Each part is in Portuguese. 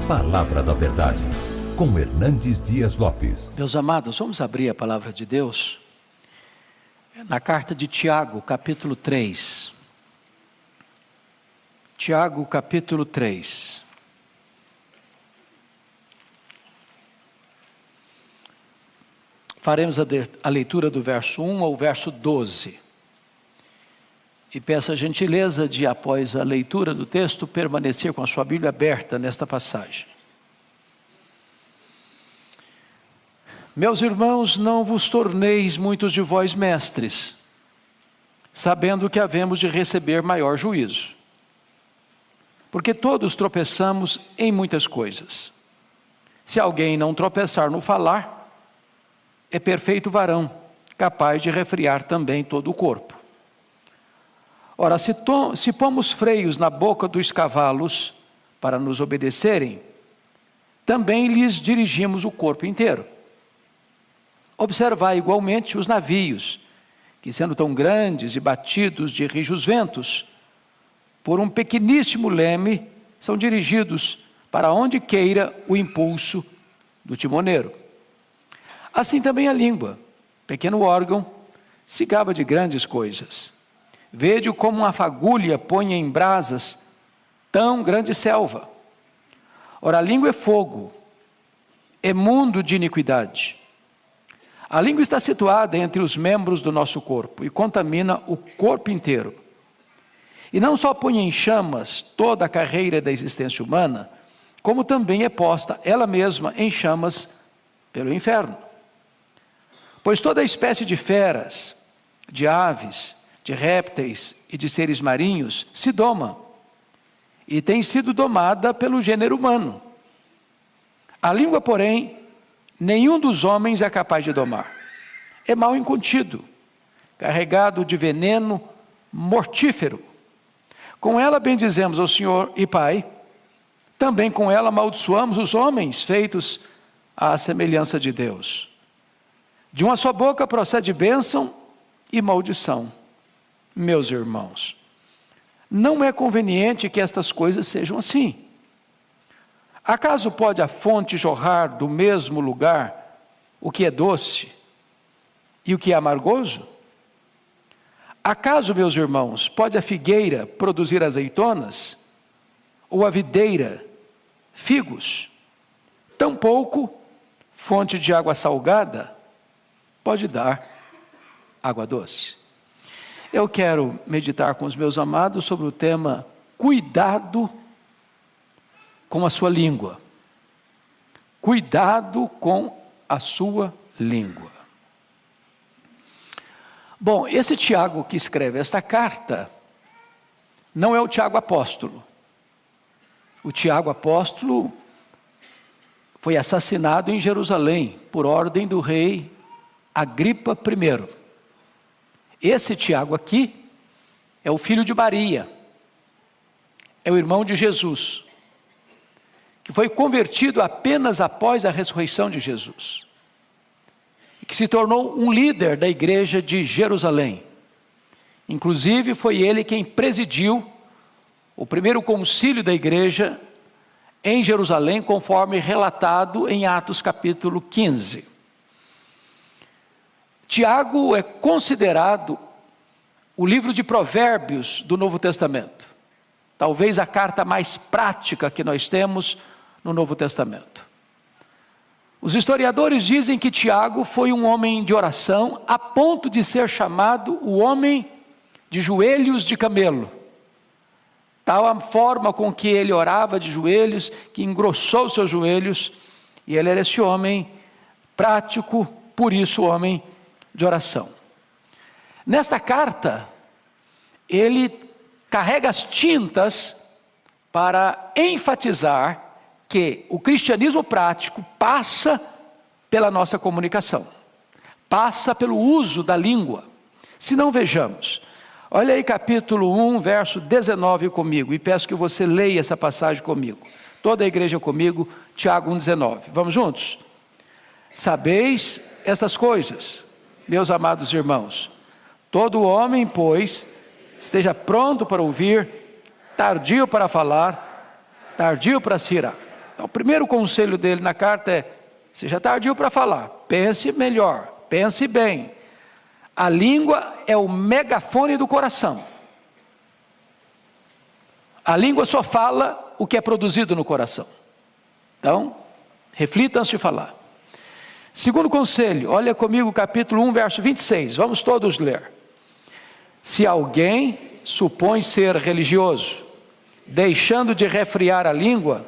Palavra da Verdade, com Hernandes Dias Lopes. Meus amados, vamos abrir a palavra de Deus na carta de Tiago, capítulo 3. Tiago, capítulo 3. Faremos a leitura do verso 1 ao verso 12. E peço a gentileza de, após a leitura do texto, permanecer com a sua Bíblia aberta nesta passagem. Meus irmãos, não vos torneis muitos de vós mestres, sabendo que havemos de receber maior juízo. Porque todos tropeçamos em muitas coisas. Se alguém não tropeçar no falar, é perfeito varão, capaz de refrear também todo o corpo. Ora, se pomos freios na boca dos cavalos para nos obedecerem, também lhes dirigimos o corpo inteiro. Observai igualmente os navios, que sendo tão grandes e batidos de rijos ventos, por um pequeníssimo leme, são dirigidos para onde queira o impulso do timoneiro. Assim também a língua, pequeno órgão, se gaba de grandes coisas. Vede como uma fagulha põe em brasas tão grande selva. Ora, a língua é fogo, é mundo de iniquidade. A língua está situada entre os membros do nosso corpo e contamina o corpo inteiro. E não só põe em chamas toda a carreira da existência humana, como também é posta ela mesma em chamas pelo inferno. Pois toda espécie de feras, de aves, de répteis e de seres marinhos se doma, e tem sido domada pelo gênero humano. A língua, porém, nenhum dos homens é capaz de domar. É mal incontido, carregado de veneno mortífero. Com ela bendizemos ao Senhor e Pai, também com ela amaldiçoamos os homens feitos à semelhança de Deus. De uma só boca procede bênção e maldição. Meus irmãos, não é conveniente que estas coisas sejam assim. Acaso pode a fonte jorrar do mesmo lugar o que é doce e o que é amargoso? Acaso, meus irmãos, pode a figueira produzir azeitonas ou a videira figos? Tampouco fonte de água salgada pode dar água doce. Eu quero meditar com os meus amados sobre o tema cuidado com a sua língua. Cuidado com a sua língua. Bom, esse Tiago que escreve esta carta não é o Tiago apóstolo. O Tiago apóstolo foi assassinado em Jerusalém por ordem do rei Agripa I. Esse Tiago aqui é o filho de Maria, é o irmão de Jesus, que foi convertido apenas após a ressurreição de Jesus, e que se tornou um líder da igreja de Jerusalém. Inclusive foi ele quem presidiu o primeiro concílio da igreja em Jerusalém, conforme relatado em Atos capítulo 15. Tiago é considerado o livro de Provérbios do Novo Testamento. Talvez a carta mais prática que nós temos no Novo Testamento. Os historiadores dizem que Tiago foi um homem de oração a ponto de ser chamado o homem de joelhos de camelo. Tal a forma com que ele orava de joelhos, que engrossou seus joelhos, e ele era esse homem prático, por isso homem de oração. Nesta carta, ele carrega as tintas para enfatizar que o cristianismo prático passa pela nossa comunicação, passa pelo uso da língua. Se não, vejamos, olha aí capítulo 1, verso 19 comigo, e peço que você leia essa passagem comigo, toda a igreja comigo, Tiago 1,19, vamos juntos? Sabeis estas coisas, meus amados irmãos, todo homem, pois, esteja pronto para ouvir, tardio para falar, tardio para se irar. Então, o primeiro conselho dele na carta é: seja tardio para falar, pense melhor, pense bem. A língua é o megafone do coração. A língua só fala o que é produzido no coração. Então, reflita antes de falar. Segundo conselho, olha comigo capítulo 1, verso 26, vamos todos ler. Se alguém supõe ser religioso, deixando de refrear a língua,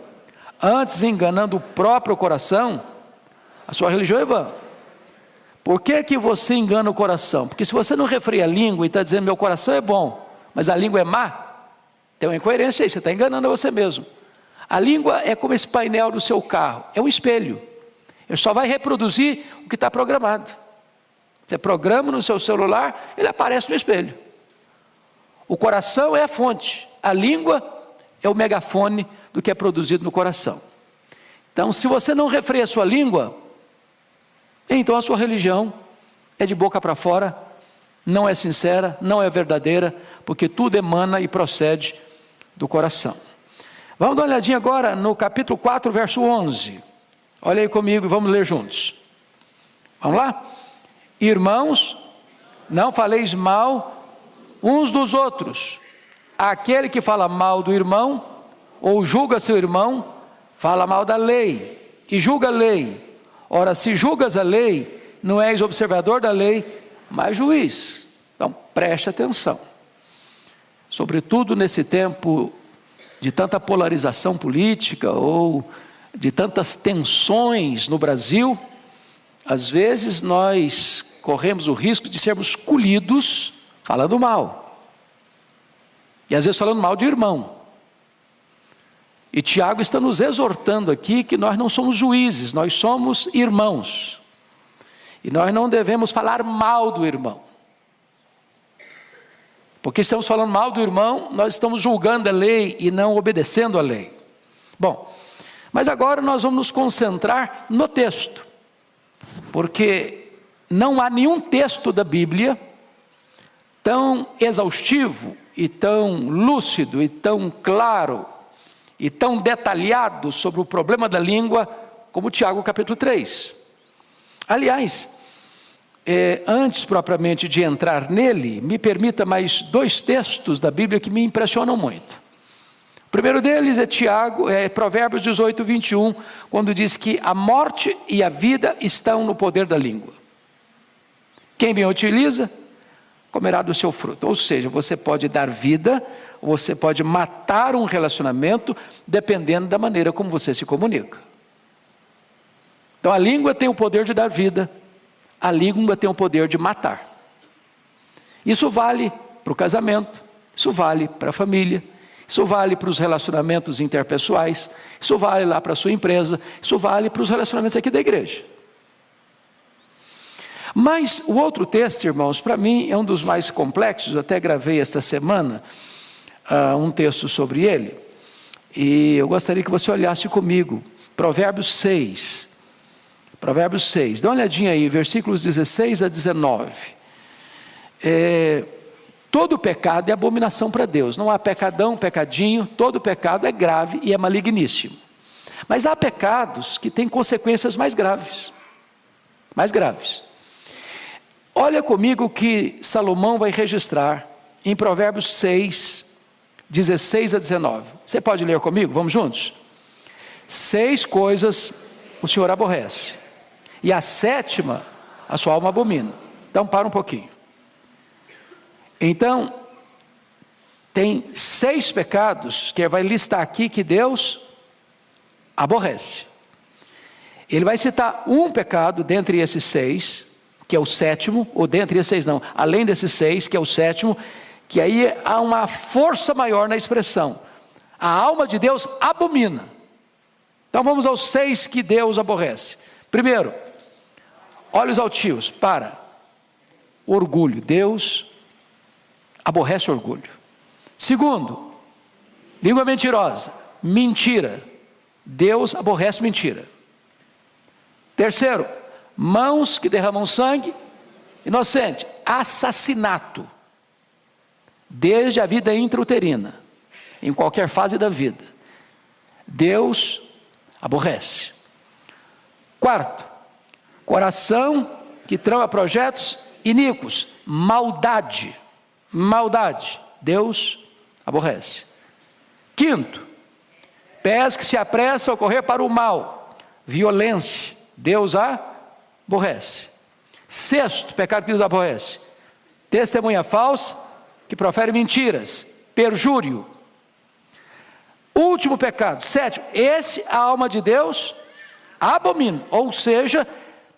antes enganando o próprio coração, a sua religião é vã. Por que você engana o coração? Porque se você não refreia a língua e está dizendo meu coração é bom, mas a língua é má, tem uma incoerência aí, você está enganando a você mesmo. A língua é como esse painel do seu carro, é um espelho. Ele só vai reproduzir o que está programado. Você programa no seu celular, ele aparece no espelho. O coração é a fonte, a língua é o megafone do que é produzido no coração. Então, se você não refreia a sua língua, então a sua religião é de boca para fora, não é sincera, não é verdadeira, porque tudo emana e procede do coração. Vamos dar uma olhadinha agora no capítulo 4, verso 11. Olha aí comigo e vamos ler juntos. Vamos lá? Irmãos, não faleis mal uns dos outros. Aquele que fala mal do irmão, ou julga seu irmão, fala mal da lei, e julga a lei. Ora, se julgas a lei, não és observador da lei, mas juiz. Então, preste atenção. Sobretudo nesse tempo de tanta polarização política, ou de tantas tensões no Brasil, às vezes nós corremos o risco de sermos escolhidos falando mal. E às vezes falando mal de irmão. E Tiago está nos exortando aqui que nós não somos juízes, nós somos irmãos. E nós não devemos falar mal do irmão. Porque se estamos falando mal do irmão, nós estamos julgando a lei e não obedecendo a lei. Bom, mas agora nós vamos nos concentrar no texto. Porque não há nenhum texto da Bíblia tão exaustivo e tão lúcido e tão claro e tão detalhado sobre o problema da língua como Tiago capítulo 3. Aliás, antes propriamente de entrar nele, me permita mais dois textos da Bíblia que me impressionam muito. O primeiro deles é Provérbios 18, 21, quando diz que a morte e a vida estão no poder da língua. Quem bem utiliza, comerá do seu fruto. Ou seja, você pode dar vida, você pode matar um relacionamento, dependendo da maneira como você se comunica. Então a língua tem o poder de dar vida, a língua tem o poder de matar. Isso vale para o casamento, isso vale para a família, isso vale para os relacionamentos interpessoais, isso vale lá para a sua empresa, isso vale para os relacionamentos aqui da igreja. Mas o outro texto, irmãos, para mim é um dos mais complexos, até gravei esta semana um texto sobre ele, e eu gostaria que você olhasse comigo, Provérbios 6, dá uma olhadinha aí, versículos 16 a 19, todo pecado é abominação para Deus, não há pecadão, pecadinho, todo pecado é grave e é maligníssimo, mas há pecados que têm consequências mais graves. Olha comigo o que Salomão vai registrar em Provérbios 6, 16 a 19. Você pode ler comigo? Vamos juntos? 6 coisas o Senhor aborrece, e a 7ª a sua alma abomina. Então para um pouquinho. Então, tem 6 pecados que ele vai listar aqui que Deus aborrece. Ele vai citar um pecado dentre esses 6, que é o 7º, ou dentre esses 6 não, além desses 6, que é o 7º, que aí há uma força maior na expressão. A alma de Deus abomina. Então vamos aos 6 que Deus aborrece. Primeiro, olhos altivos, orgulho. Deus aborrece orgulho. Segundo, língua mentirosa, mentira. Deus aborrece mentira. Terceiro, mãos que derramam sangue, inocente, assassinato, desde a vida intrauterina, em qualquer fase da vida. Deus aborrece. Quarto, coração que trama projetos iníquos, maldade, Deus aborrece. Quinto, pés que se apressam a correr para o mal, violência, Deus aborrece. Sexto, pecado que Deus aborrece, testemunha falsa que profere mentiras, perjúrio. Último pecado, sétimo, esse a alma de Deus abomina, ou seja,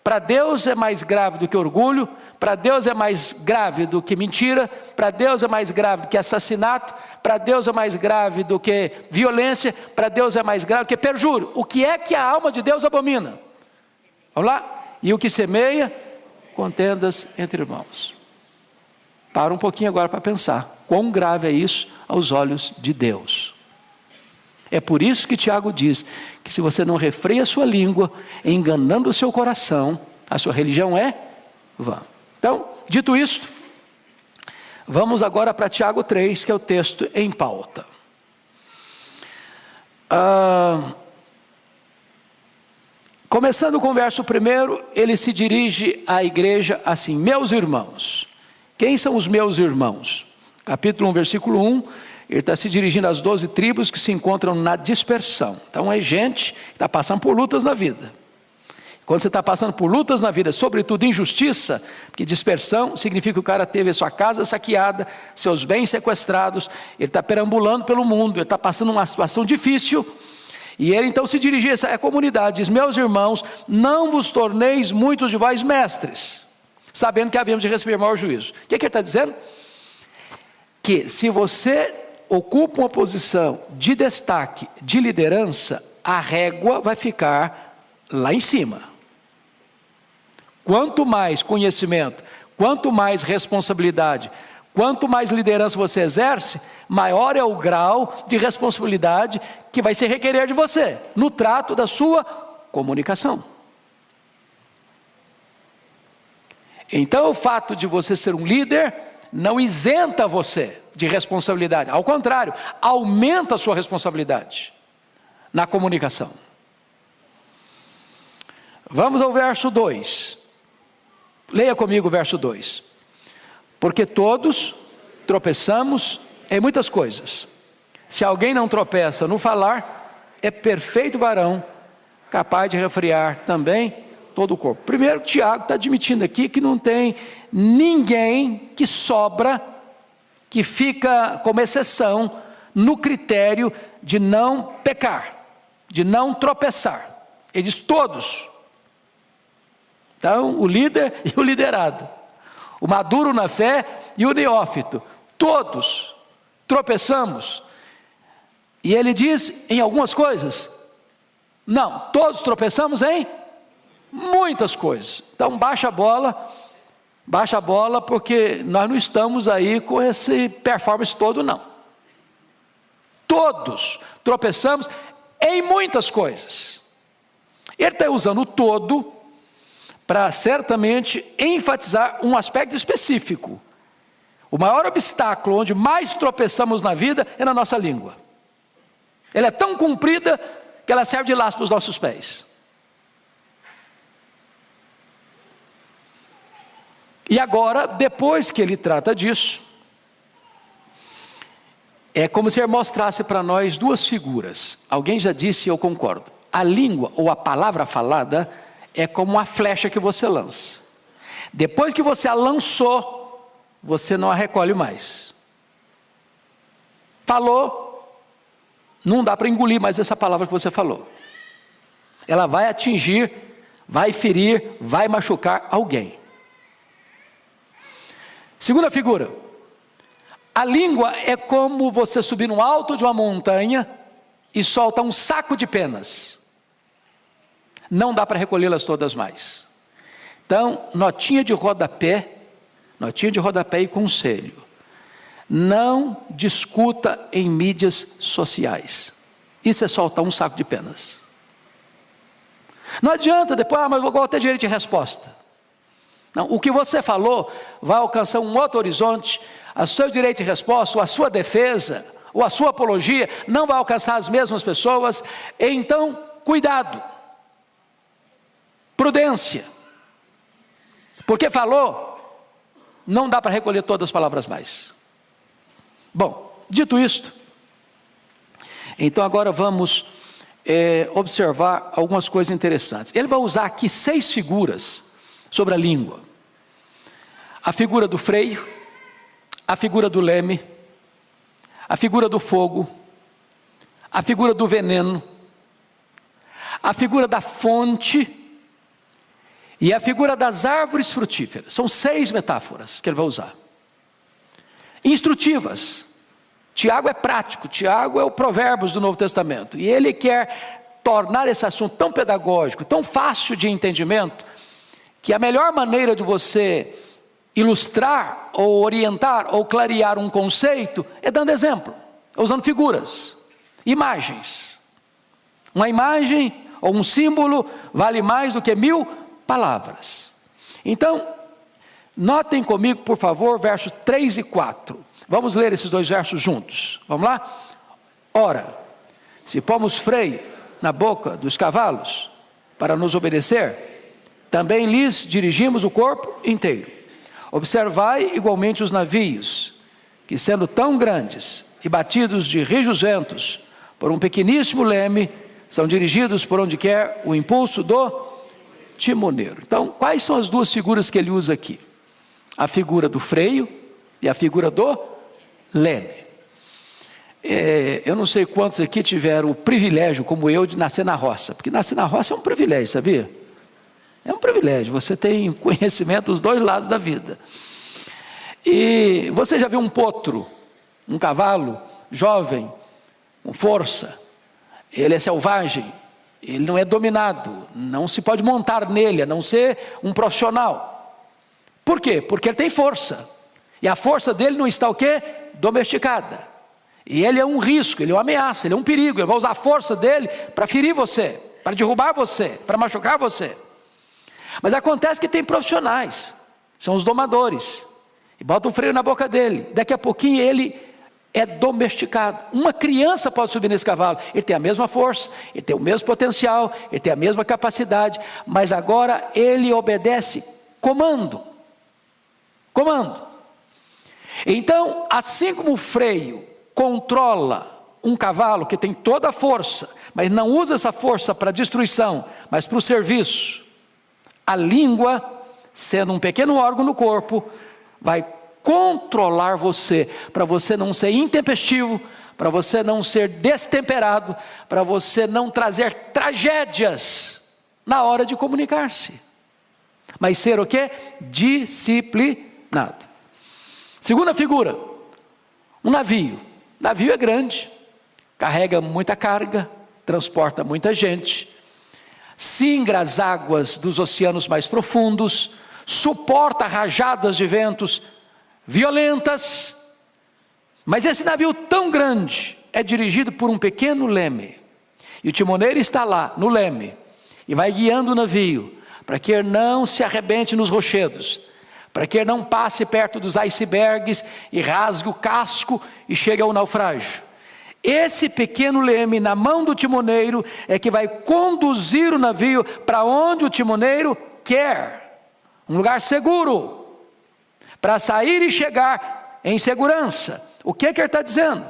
para Deus é mais grave do que orgulho, para Deus é mais grave do que mentira, para Deus é mais grave do que assassinato, para Deus é mais grave do que violência, para Deus é mais grave do que perjúrio. O que é que a alma de Deus abomina? Vamos lá? E o que semeia, contendas entre irmãos. Para um pouquinho agora para pensar, quão grave é isso aos olhos de Deus. É por isso que Tiago diz que se você não refreia a sua língua, enganando o seu coração, a sua religião é vã. Então, dito isto, vamos agora para Tiago 3, que é o texto em pauta. Começando com o verso 1, ele se dirige à igreja assim: meus irmãos. Quem são os meus irmãos? Capítulo 1, versículo 1, ele está se dirigindo às 12 tribos que se encontram na dispersão. Então é gente que está passando por lutas na vida. Quando você está passando por lutas na vida, sobretudo injustiça, porque dispersão significa que o cara teve a sua casa saqueada, seus bens sequestrados, ele está perambulando pelo mundo, ele está passando uma situação difícil, e ele então se dirige a essa comunidade, diz: meus irmãos, não vos torneis muitos de vós mestres, sabendo que havíamos de receber maior juízo. O que ele está dizendo? Que se você ocupa uma posição de destaque, de liderança, a régua vai ficar lá em cima. Quanto mais conhecimento, quanto mais responsabilidade, quanto mais liderança você exerce, maior é o grau de responsabilidade que vai se requerer de você, no trato da sua comunicação. Então o fato de você ser um líder não isenta você de responsabilidade, ao contrário, aumenta a sua responsabilidade na comunicação. Vamos ao verso 2. Leia comigo o verso 2. Porque todos tropeçamos em muitas coisas. Se alguém não tropeça no falar, é perfeito varão, capaz de refrear também todo o corpo. Primeiro, Tiago está admitindo aqui que não tem ninguém que sobra, que fica como exceção no critério de não pecar, de não tropeçar. Ele diz todos. Então, o líder e o liderado, o maduro na fé e o neófito, todos tropeçamos. E ele diz em algumas coisas? Não, todos tropeçamos em muitas coisas. Então baixa a bola, porque nós não estamos aí com esse performance todo, não. Todos tropeçamos em muitas coisas. Ele está usando o todo para certamente enfatizar um aspecto específico. O maior obstáculo onde mais tropeçamos na vida é na nossa língua. Ela é tão comprida que ela serve de laço para os nossos pés. E agora, depois que ele trata disso, é como se ele mostrasse para nós duas figuras. Alguém já disse e eu concordo. A língua ou a palavra falada é como uma flecha que você lança. Depois que você a lançou, você não a recolhe mais. Falou, não dá para engolir mais essa palavra que você falou. Ela vai atingir, vai ferir, vai machucar alguém. Segunda figura. A língua é como você subir no alto de uma montanha e solta um saco de penas. Não dá para recolhê-las todas mais. Então, notinha de rodapé e conselho. Não discuta em mídias sociais. Isso é soltar um saco de penas. Não adianta depois, mas vou ter direito de resposta. Não, o que você falou vai alcançar um outro horizonte. O seu direito de resposta, ou a sua defesa, ou a sua apologia, não vai alcançar as mesmas pessoas. Então, cuidado, prudência. Porque falou, não dá para recolher todas as palavras mais. Bom, dito isto, então agora vamos observar algumas coisas interessantes. Ele vai usar aqui 6 figuras sobre a língua. A figura do freio, a figura do leme, a figura do fogo, a figura do veneno, a figura da fonte e a figura das árvores frutíferas. São 6 metáforas que ele vai usar. Instrutivas. Tiago é prático, Tiago é o Provérbios do Novo Testamento. E ele quer tornar esse assunto tão pedagógico, tão fácil de entendimento, que a melhor maneira de você ilustrar, ou orientar, ou clarear um conceito, é dando exemplo, usando figuras, imagens. Uma imagem ou um símbolo vale mais do que 1000 palavras. Então, notem comigo, por favor, versos 3 e 4. Vamos ler esses 2 versos juntos. Vamos lá? Ora, se pomos freio na boca dos cavalos para nos obedecer, também lhes dirigimos o corpo inteiro. Observai igualmente os navios, que sendo tão grandes e batidos de rijos ventos por um pequeníssimo leme, são dirigidos por onde quer o impulso do timoneiro. Então, quais são as 2 figuras que ele usa aqui? A figura do freio e a figura do leme. Eu não sei quantos aqui tiveram o privilégio, como eu, de nascer na roça, porque nascer na roça é um privilégio, sabia? É um privilégio, você tem conhecimento dos 2 lados da vida. E você já viu um potro, um cavalo jovem, com força? Ele é selvagem, ele não é dominado, não se pode montar nele, a não ser um profissional. Por quê? Porque ele tem força. E a força dele não está o quê? Domesticada. E ele é um risco, ele é uma ameaça, ele é um perigo. Ele vai usar a força dele para ferir você, para derrubar você, para machucar você. Mas acontece que tem profissionais, são os domadores, e botam um freio na boca dele. Daqui a pouquinho ele é domesticado. Uma criança pode subir nesse cavalo, ele tem a mesma força, ele tem o mesmo potencial, ele tem a mesma capacidade, mas agora ele obedece comando. Então, assim como o freio controla um cavalo que tem toda a força, mas não usa essa força para destruição, mas para o serviço, a língua, sendo um pequeno órgão no corpo, vai controlar você, para você não ser intempestivo, para você não ser destemperado, para você não trazer tragédias na hora de comunicar-se, mas ser o quê? Disciplinado. Segunda figura, um navio. Navio é grande, carrega muita carga, transporta muita gente, singra as águas dos oceanos mais profundos, suporta rajadas de ventos violentas, mas esse navio tão grande é dirigido por um pequeno leme, e o timoneiro está lá no leme, e vai guiando o navio, para que ele não se arrebente nos rochedos, para que ele não passe perto dos icebergs, e rasgue o casco, e chegue ao naufrágio. Esse pequeno leme na mão do timoneiro é que vai conduzir o navio para onde o timoneiro quer, um lugar seguro, para sair e chegar em segurança. O que ele está dizendo?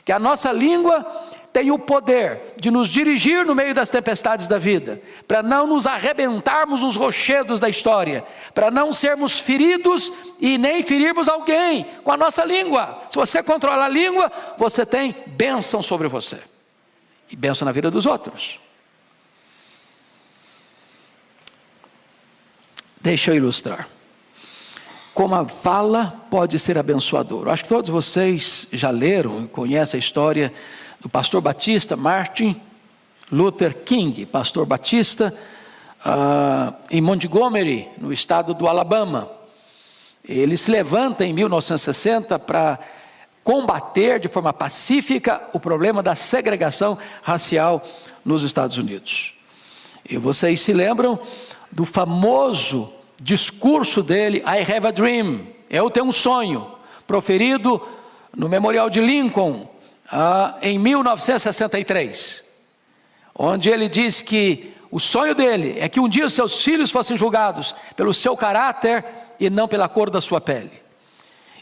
Que a nossa língua tem o poder de nos dirigir no meio das tempestades da vida, para não nos arrebentarmos nos rochedos da história, para não sermos feridos e nem ferirmos alguém com a nossa língua. Se você controla a língua, você tem bênção sobre você, e bênção na vida dos outros. Deixa eu ilustrar como a fala pode ser abençoadora. Acho que todos vocês já leram e conhecem a história do pastor batista Martin Luther King, pastor batista, em Montgomery, no estado do Alabama. Ele se levanta em 1960 para combater de forma pacífica o problema da segregação racial nos Estados Unidos. E vocês se lembram do famoso discurso dele, I have a dream, eu tenho um sonho, proferido no Memorial de Lincoln, em 1963. onde ele diz que o sonho dele é que um dia os seus filhos fossem julgados pelo seu caráter e não pela cor da sua pele.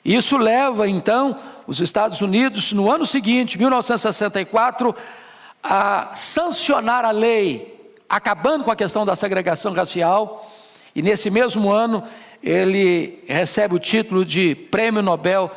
Isso leva então os Estados Unidos, no ano seguinte, 1964, a sancionar a lei, acabando com a questão da segregação racial, e nesse mesmo ano ele recebe o título de Prêmio Nobel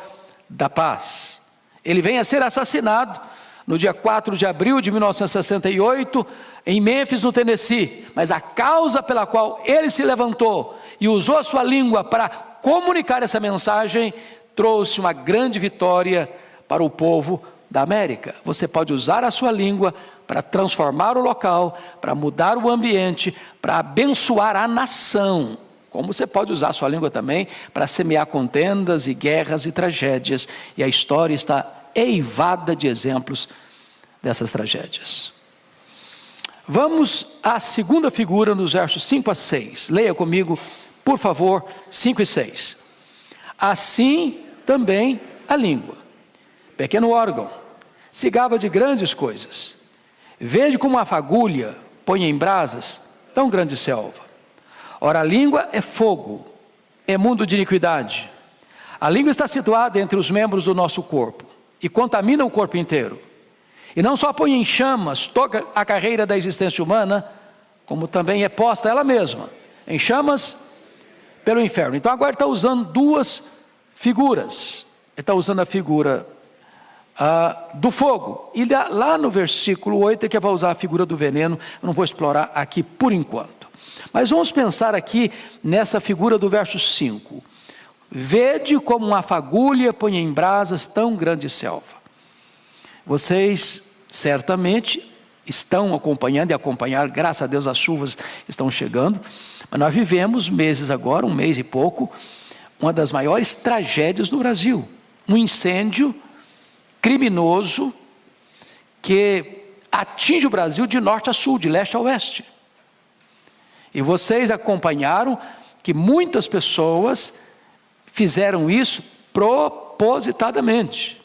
da Paz. Ele vem a ser assassinado no dia 4 de abril de 1968, em Memphis, no Tennessee, mas a causa pela qual ele se levantou e usou a sua língua para comunicar essa mensagem, trouxe uma grande vitória para o povo da América. Você pode usar a sua língua para transformar o local, para mudar o ambiente, para abençoar a nação, como você pode usar a sua língua também para semear contendas e guerras e tragédias, e a história está eivada de exemplos dessas tragédias. Vamos à segunda figura nos versos 5 a 6. Leia comigo, por favor, 5 e 6. Assim também a língua, pequeno órgão, se gaba de grandes coisas. Vede como a fagulha põe em brasas tão grande selva. Ora, a língua é fogo, é mundo de iniquidade. A língua está situada entre os membros do nosso corpo e contamina o corpo inteiro. E não só põe em chamas toda a carreira da existência humana, como também é posta ela mesma em chamas pelo inferno. Então agora está usando duas figuras. Ele está usando a figura do fogo, e lá no versículo 8 é que vai usar a figura do veneno. Eu não vou explorar aqui por enquanto, mas vamos pensar aqui nessa figura do verso 5. Vede como uma fagulha põe em brasas tão grande selva. Vocês certamente estão acompanhando e acompanhar, graças a Deus as chuvas estão chegando, mas nós vivemos meses agora, um mês e pouco, uma das maiores tragédias no Brasil, um incêndio criminoso que atinge o Brasil de norte a sul, de leste a oeste. E vocês acompanharam que muitas pessoas fizeram isso propositadamente,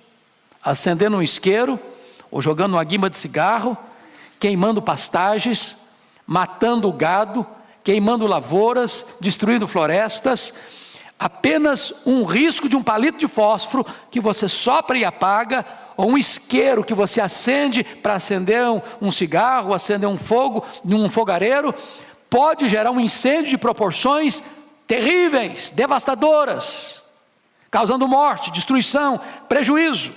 acendendo um isqueiro, ou jogando uma guimba de cigarro, queimando pastagens, matando o gado, queimando lavouras, destruindo florestas. Apenas um risco de um palito de fósforo que você sopra e apaga, ou um isqueiro que você acende para acender um cigarro, acender um fogo num fogareiro, pode gerar um incêndio de proporções terríveis, devastadoras, causando morte, destruição, prejuízo.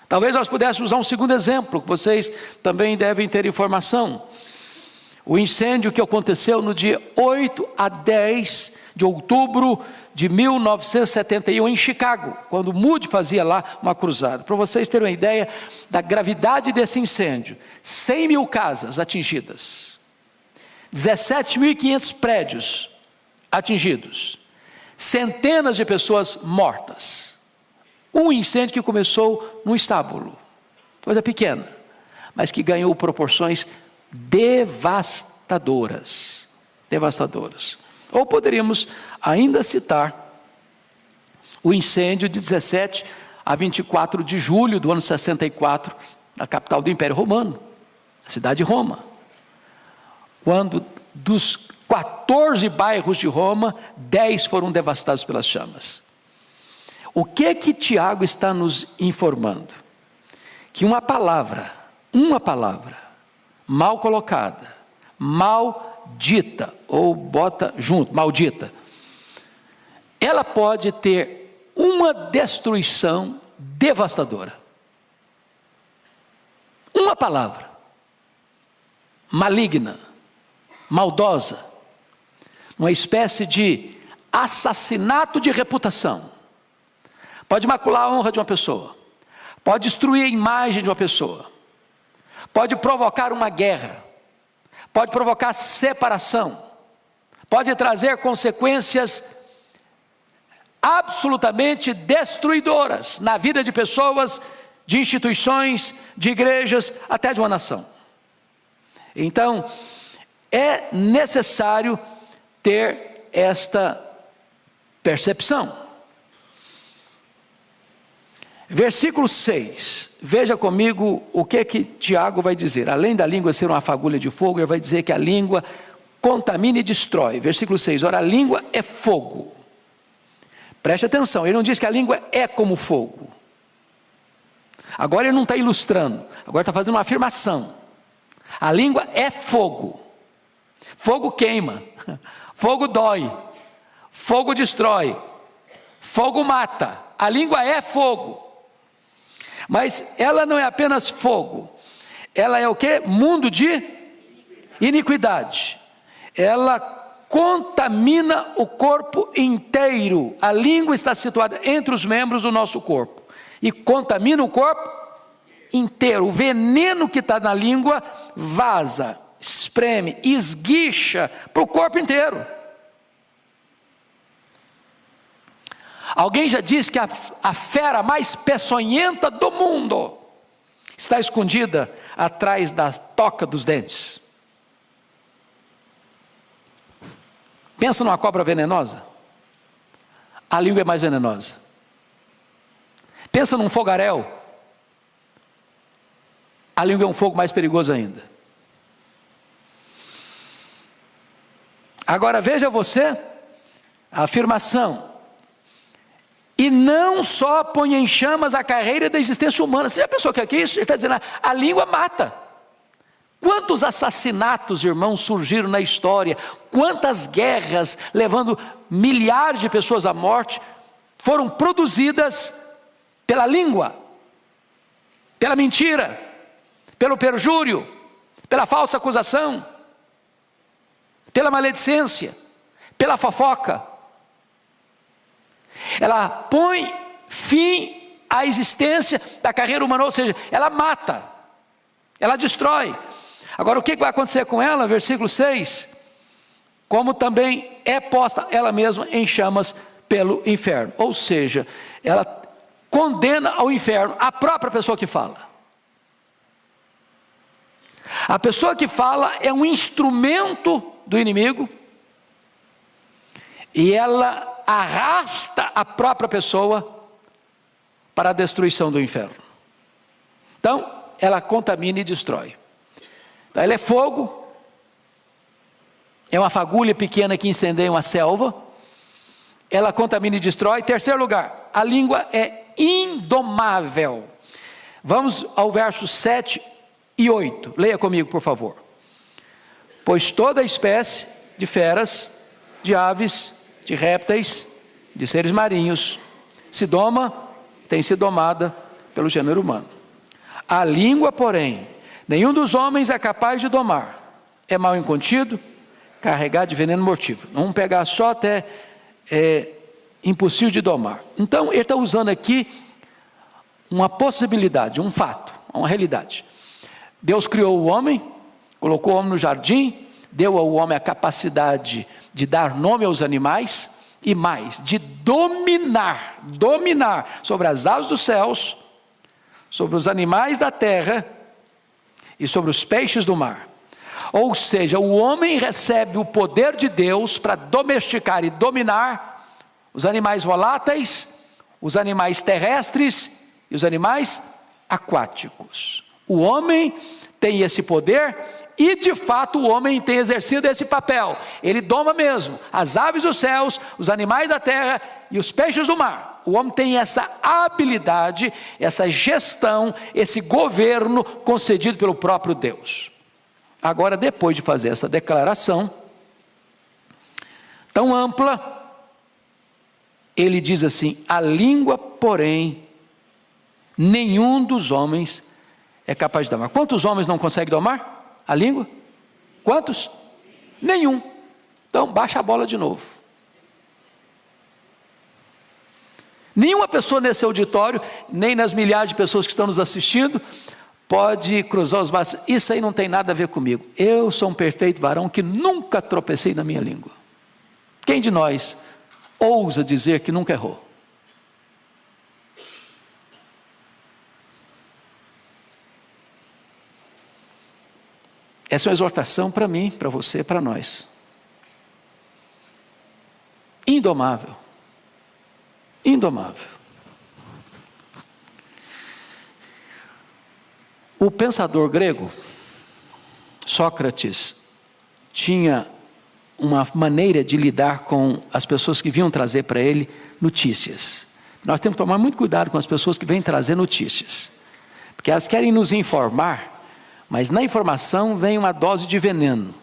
Talvez nós pudéssemos usar um segundo exemplo, que vocês também devem ter informação. O incêndio que aconteceu no dia 8 a 10 de outubro de 1971 em Chicago, quando Moody fazia lá uma cruzada. Para vocês terem uma ideia da gravidade desse incêndio, 100 mil casas atingidas, 17.500 prédios atingidos, centenas de pessoas mortas. Um incêndio que começou num estábulo, coisa pequena, mas que ganhou proporções devastadoras. Ou poderíamos ainda citar o incêndio de 17 a 24 de julho do ano 64, na capital do Império Romano, a cidade de Roma, quando dos 14 bairros de Roma, 10 foram devastados pelas chamas. O que Tiago está nos informando? Que uma palavra mal colocada, maldita, ou bota junto, maldita, ela pode ter uma destruição devastadora. Uma palavra maligna, maldosa, uma espécie de assassinato de reputação, pode macular a honra de uma pessoa, pode destruir a imagem de uma pessoa, pode provocar uma guerra, pode provocar separação, pode trazer consequências absolutamente destruidoras na vida de pessoas, de instituições, de igrejas, até de uma nação. Então, é necessário ter esta percepção. Versículo 6, veja comigo o que Tiago vai dizer. Além da língua ser uma fagulha de fogo, ele vai dizer que a língua contamina e destrói. Versículo 6, ora, a língua é fogo. Preste atenção, ele não diz que a língua é como fogo. Agora ele não está ilustrando, agora está fazendo uma afirmação. A língua é fogo. Fogo queima, fogo dói, fogo destrói, fogo mata. A língua é fogo. Mas ela não é apenas fogo. Ela é o quê? Mundo de iniquidade. Ela contamina o corpo inteiro. A língua está situada entre os membros do nosso corpo e contamina o corpo inteiro. O veneno que está na língua vaza, espreme, esguicha para o corpo inteiro. Alguém já disse que a fera mais peçonhenta do mundo está escondida atrás da toca dos dentes. Pensa numa cobra venenosa. A língua é mais venenosa. Pensa num fogaréu. A língua é um fogo mais perigoso ainda. Agora veja você a afirmação. E não só põe em chamas a carreira da existência humana. Você já pensou que é isso? Ele está dizendo, a língua mata. Quantos assassinatos, irmãos, surgiram na história? Quantas guerras, levando milhares de pessoas à morte, foram produzidas pela língua, pela mentira, pelo perjúrio, pela falsa acusação, pela maledicência, pela fofoca. Ela põe fim à existência da carreira humana, ou seja, ela mata, ela destrói. Agora o que vai acontecer com ela? Versículo 6, como também é posta ela mesma em chamas pelo inferno, ou seja, ela condena ao inferno a própria pessoa que fala. A pessoa que fala é um instrumento do inimigo, e ela arrasta a própria pessoa para a destruição do inferno. Então, ela contamina e destrói. Então, ela é fogo, é uma fagulha pequena que incendeia uma selva, ela contamina e destrói. Terceiro lugar, a língua é indomável. Vamos ao verso 7 e 8, leia comigo por favor. Pois toda espécie de feras, de aves, de répteis, de seres marinhos, se doma, tem sido domada pelo gênero humano. A língua, porém, nenhum dos homens é capaz de domar. É mal incontido, carregado de veneno mortífero. Vamos pegar só até impossível de domar. Então, ele está usando aqui uma possibilidade, um fato, uma realidade. Deus criou o homem, colocou o homem no jardim, deu ao homem a capacidade de dar nome aos animais e mais, de dominar sobre as aves dos céus, sobre os animais da terra e sobre os peixes do mar. Ou seja, o homem recebe o poder de Deus para domesticar e dominar os animais voláteis, os animais terrestres e os animais aquáticos. O homem tem esse poder e de fato o homem tem exercido esse papel. Ele doma mesmo as aves dos céus, os animais da terra e os peixes do mar. O homem tem essa habilidade, essa gestão, esse governo concedido pelo próprio Deus. Agora, depois de fazer essa declaração tão ampla, ele diz assim: a língua, porém, nenhum dos homens é capaz de domar. Quantos homens não conseguem domar a língua? Quantos? Nenhum. Então baixa a bola de novo. Nenhuma pessoa nesse auditório, nem nas milhares de pessoas que estão nos assistindo, pode cruzar os braços. Isso aí não tem nada a ver comigo. Eu sou um perfeito varão que nunca tropecei na minha língua. Quem de nós ousa dizer que nunca errou? Essa é uma exortação para mim, para você, para nós. Indomável. Indomável. O pensador grego, Sócrates, tinha uma maneira de lidar com as pessoas que vinham trazer para ele notícias. Nós temos que tomar muito cuidado com as pessoas que vêm trazer notícias, porque elas querem nos informar, mas na informação vem uma dose de veneno.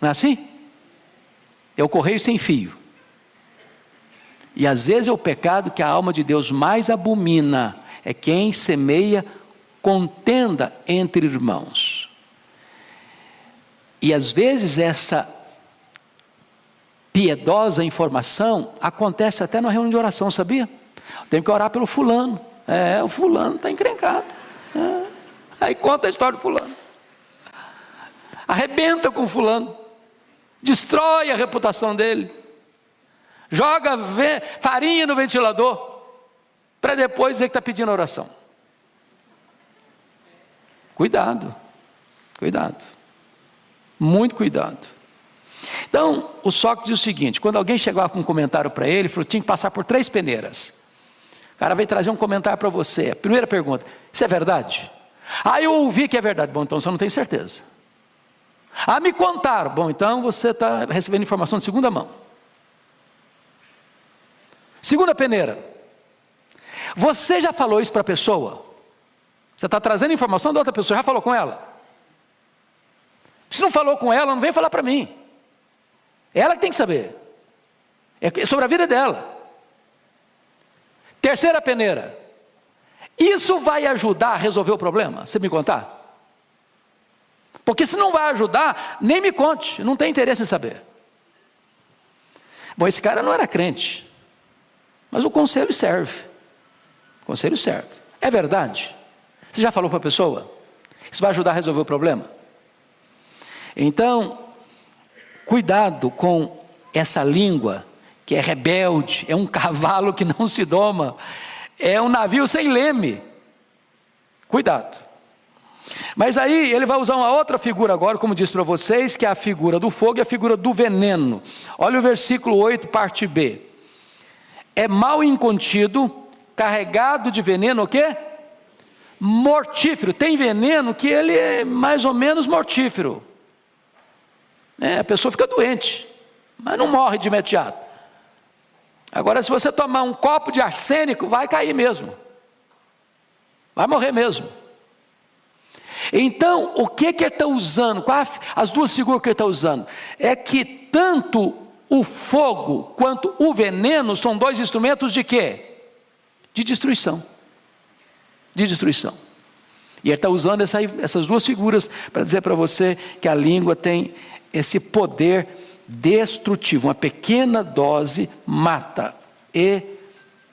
Não é assim? É o correio sem fio. E às vezes é o pecado que a alma de Deus mais abomina, é quem semeia contenda entre irmãos. E às vezes essa piedosa informação acontece até na reunião de oração, sabia? Tem que orar pelo fulano. O fulano está encrencado. Aí conta a história do fulano. Arrebenta com o fulano. Destrói a reputação dele. Joga farinha no ventilador. Para depois dizer que está pedindo oração. Cuidado. Cuidado. Muito cuidado. Então, o Sócrates diz o seguinte: quando alguém chegava com um comentário para ele, ele falou: tinha que passar por 3 peneiras. O cara veio trazer um comentário para você. A primeira pergunta: isso é verdade? Eu ouvi que é verdade. Bom, então você não tem certeza. Me contaram. Bom, então você está recebendo informação de segunda mão. Segunda peneira: você já falou isso para a pessoa? Você está trazendo informação da outra pessoa, já falou com ela? Se não falou com ela, não vem falar para mim. Ela que tem que saber. É sobre a vida dela. Terceira peneira: isso vai ajudar a resolver o problema? Você me contar? Porque se não vai ajudar, nem me conte, não tem interesse em saber. Bom, esse cara não era crente, mas o conselho serve. O conselho serve. É verdade? Você já falou para a pessoa? Isso vai ajudar a resolver o problema? Então, cuidado com essa língua que é rebelde, é um cavalo que não se doma, é um navio sem leme. Cuidado. Mas aí ele vai usar uma outra figura agora, como disse para vocês, que é a figura do fogo e a figura do veneno. Olha o versículo 8, parte B. É mal incontido, carregado de veneno, o quê? Mortífero. Tem veneno que ele é mais ou menos mortífero. A pessoa fica doente, mas não morre de imediato. Agora, se você tomar um copo de arsênico, vai cair mesmo. Vai morrer mesmo. Então, o que ele está usando? As duas figuras que ele está usando? É que tanto o fogo quanto o veneno são 2 instrumentos de quê? De destruição. De destruição. E ele está usando essas duas figuras para dizer para você que a língua tem esse poder destrutivo. Uma pequena dose mata e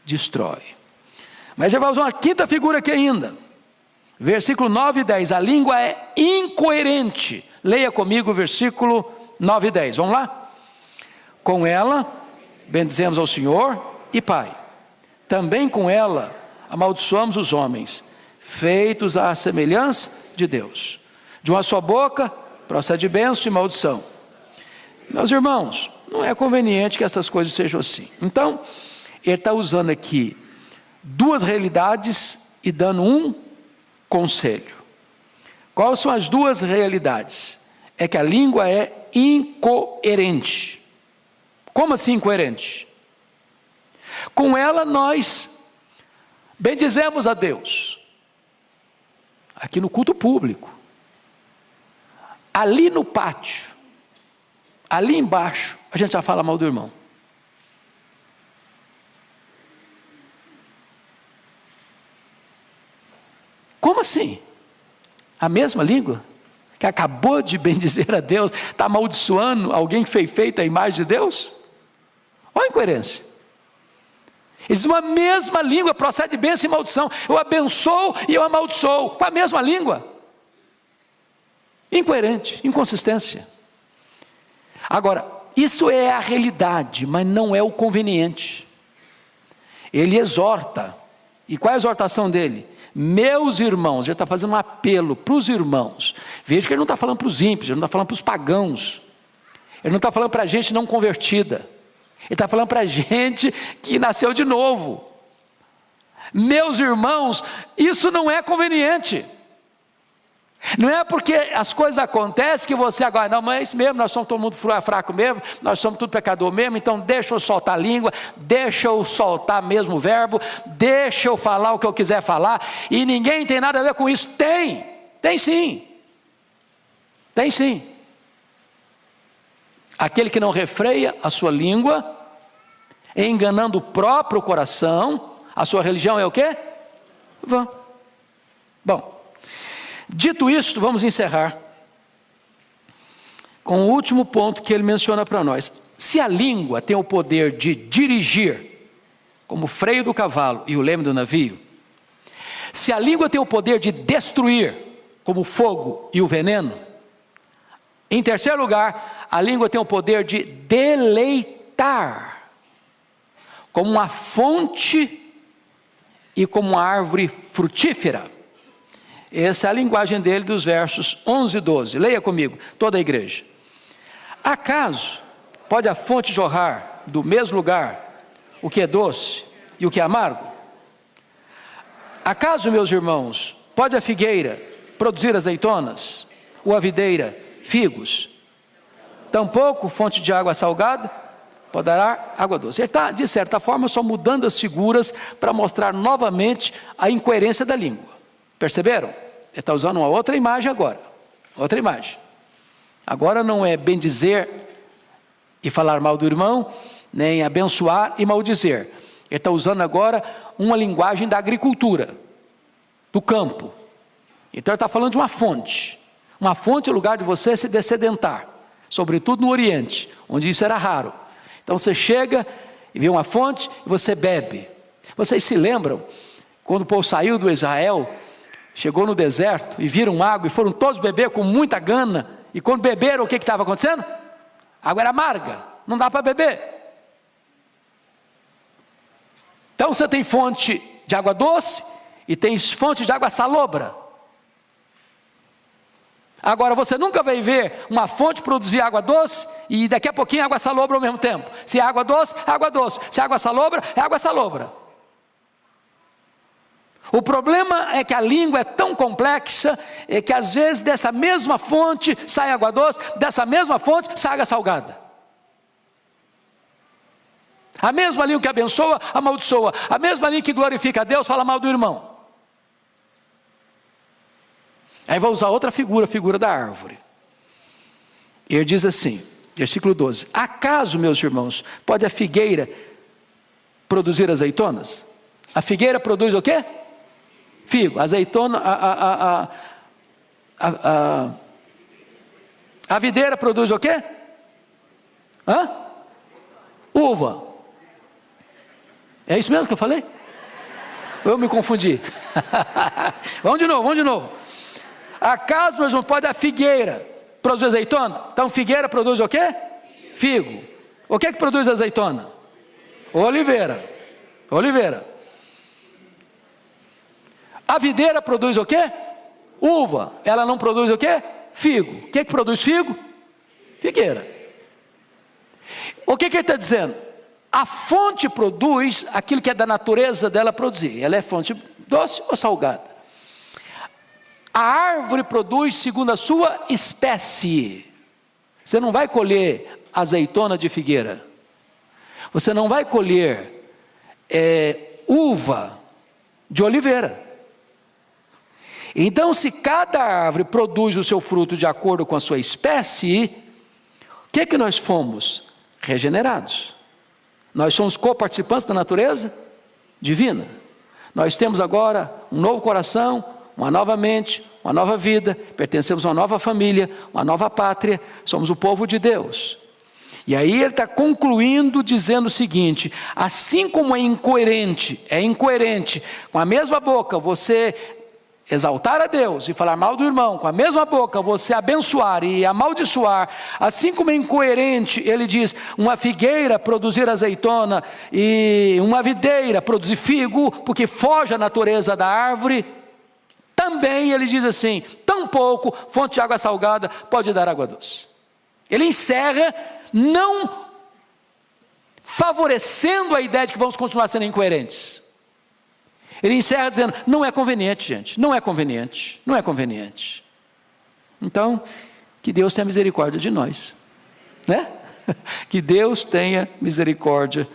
destrói. Mas ele vai usar uma quinta figura aqui ainda. Versículo 9 e 10. A língua é incoerente. Leia comigo o versículo 9 e 10. Vamos lá? Com ela bendizemos ao Senhor e Pai. Também com ela amaldiçoamos os homens, feitos à semelhança de Deus. De uma só boca procede bênção e maldição. Meus irmãos, não é conveniente que essas coisas sejam assim. Então, ele está usando aqui 2 realidades e dando um conselho. Quais são as 2 realidades? É que a língua é incoerente. Como assim incoerente? Com ela nós bendizemos a Deus. Aqui no culto público. Ali no pátio, ali embaixo, a gente já fala mal do irmão. Como assim? A mesma língua? Que acabou de bendizer a Deus, está amaldiçoando alguém que foi feito à imagem de Deus? Olha a incoerência. Eles uma mesma língua procede bênção e maldição. Eu abençoo e eu amaldiçoo, com a mesma língua. Incoerente, inconsistência. Agora, isso é a realidade, mas não é o conveniente. Ele exorta. E qual é a exortação dele? Meus irmãos, ele está fazendo um apelo para os irmãos. Veja que ele não está falando para os ímpios, ele não está falando para os pagãos. Ele não está falando para a gente não convertida. Ele está falando para a gente que nasceu de novo. Meus irmãos, isso não é conveniente. Não é porque as coisas acontecem que você agora, não, mas é isso mesmo, nós somos todo mundo fraco mesmo, nós somos tudo pecador mesmo, então deixa eu soltar a língua, deixa eu soltar mesmo o verbo, deixa eu falar o que eu quiser falar, e ninguém tem nada a ver com isso. Tem sim. Tem sim. Aquele que não refreia a sua língua, enganando o próprio coração, a sua religião é o quê? Vã. Bom, dito isto, vamos encerrar com o último ponto que ele menciona para nós. Se a língua tem o poder de dirigir, como o freio do cavalo e o leme do navio, se a língua tem o poder de destruir, como o fogo e o veneno, em terceiro lugar, a língua tem o poder de deleitar, como uma fonte e como uma árvore frutífera. Essa é a linguagem dele dos versos 11 e 12. Leia comigo, toda a igreja. Acaso pode a fonte jorrar do mesmo lugar o que é doce e o que é amargo? Acaso, meus irmãos, pode a figueira produzir azeitonas, ou a videira figos? Tampouco fonte de água salgada poderá água doce. Ele está, de certa forma, só mudando as figuras para mostrar novamente a incoerência da língua. Perceberam? Ele está usando uma outra imagem agora. Outra imagem. Agora não é bem dizer e falar mal do irmão, nem abençoar e maldizer. Ele está usando agora uma linguagem da agricultura, do campo. Então ele está falando de uma fonte. Uma fonte é o lugar de você se dessedentar, sobretudo no Oriente, onde isso era raro. Então você chega e vê uma fonte e você bebe. Vocês se lembram, quando o povo saiu do Israel, chegou no deserto e viram água e foram todos beber com muita gana, e quando beberam, o que estava acontecendo? A água era amarga, não dá para beber. Então você tem fonte de água doce e tem fonte de água salobra. Agora você nunca vai ver uma fonte produzir água doce e daqui a pouquinho água salobra ao mesmo tempo. Se é água doce, é água doce. Se é água salobra, é água salobra. O problema é que a língua é tão complexa, que às vezes dessa mesma fonte sai água doce, dessa mesma fonte sai água salgada. A mesma língua que abençoa, amaldiçoa. A mesma língua que glorifica a Deus, fala mal do irmão. Aí vou usar outra figura, a figura da árvore. Ele diz assim, versículo 12: acaso, meus irmãos, pode a figueira produzir azeitonas? A figueira produz o quê? Figo. Azeitona, a videira produz o quê? Uva. É isso mesmo que eu falei? Eu me confundi. Vamos de novo. Acaso, meus irmãos, pode a figueira produzir azeitona? Então figueira produz o quê? Figo. O que produz azeitona? Oliveira. A videira produz o quê? Uva. Ela não produz o quê? Figo. O que produz figo? Figueira. O que ele está dizendo? A fonte produz aquilo que é da natureza dela produzir. Ela é fonte doce ou salgada? A árvore produz segundo a sua espécie. Você não vai colher azeitona de figueira. Você não vai colher uva de oliveira. Então, se cada árvore produz o seu fruto de acordo com a sua espécie, o que nós fomos? Regenerados. Nós somos coparticipantes da natureza divina. Nós temos agora um novo coração, uma nova mente, uma nova vida, pertencemos a uma nova família, uma nova pátria, somos o povo de Deus. E aí ele está concluindo dizendo o seguinte: assim como é incoerente com a mesma boca você exaltar a Deus e falar mal do irmão, com a mesma boca você abençoar e amaldiçoar, assim como é incoerente, ele diz, uma figueira produzir azeitona e uma videira produzir figo, porque foge à natureza da árvore, também ele diz assim, tampouco fonte de água salgada pode dar água doce. Ele encerra não favorecendo a ideia de que vamos continuar sendo incoerentes. Ele encerra dizendo, não é conveniente, gente, não é conveniente. Então, que Deus tenha misericórdia de nós, né? Que Deus tenha misericórdia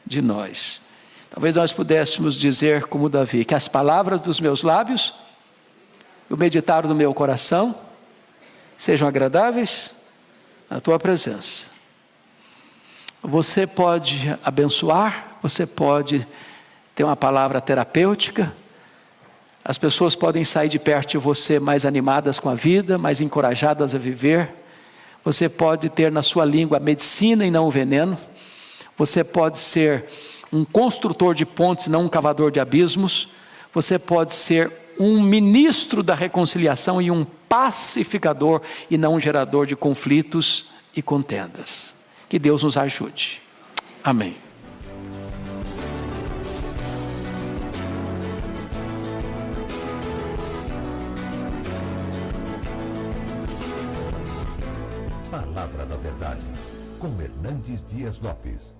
de nós. Talvez nós pudéssemos dizer como Davi, que as palavras dos meus lábios, o meditar do meu coração, sejam agradáveis na tua presença. Você pode abençoar, você pode ter uma palavra terapêutica, as pessoas podem sair de perto de você mais animadas com a vida, mais encorajadas a viver. Você pode ter na sua língua a medicina e não o veneno. Você pode ser um construtor de pontes, não um cavador de abismos. Você pode ser um ministro da reconciliação e um pacificador e não um gerador de conflitos e contendas. Que Deus nos ajude. Amém. Palavra da Verdade, com Hernandes Dias Lopes.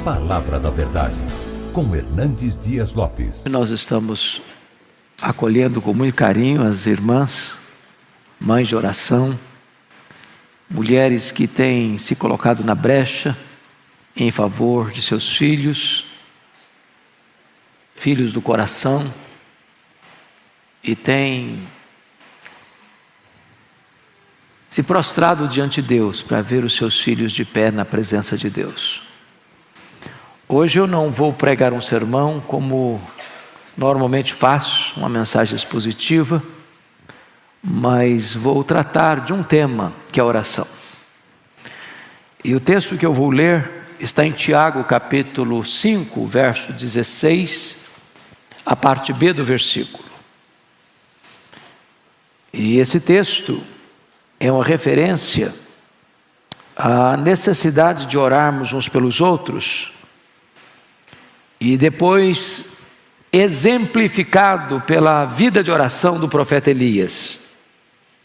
Palavra da Verdade, com Hernandes Dias Lopes. Nós estamos acolhendo com muito carinho as irmãs, mães de oração, mulheres que têm se colocado na brecha em favor de seus filhos, filhos do coração, e têm se prostrado diante de Deus para ver os seus filhos de pé na presença de Deus. Hoje eu não vou pregar um sermão como normalmente faço, uma mensagem expositiva, mas vou tratar de um tema que é a oração. E o texto que eu vou ler está em Tiago capítulo 5, verso 16, a parte B do versículo. E esse texto é uma referência à necessidade de orarmos uns pelos outros, e depois exemplificado pela vida de oração do profeta Elias.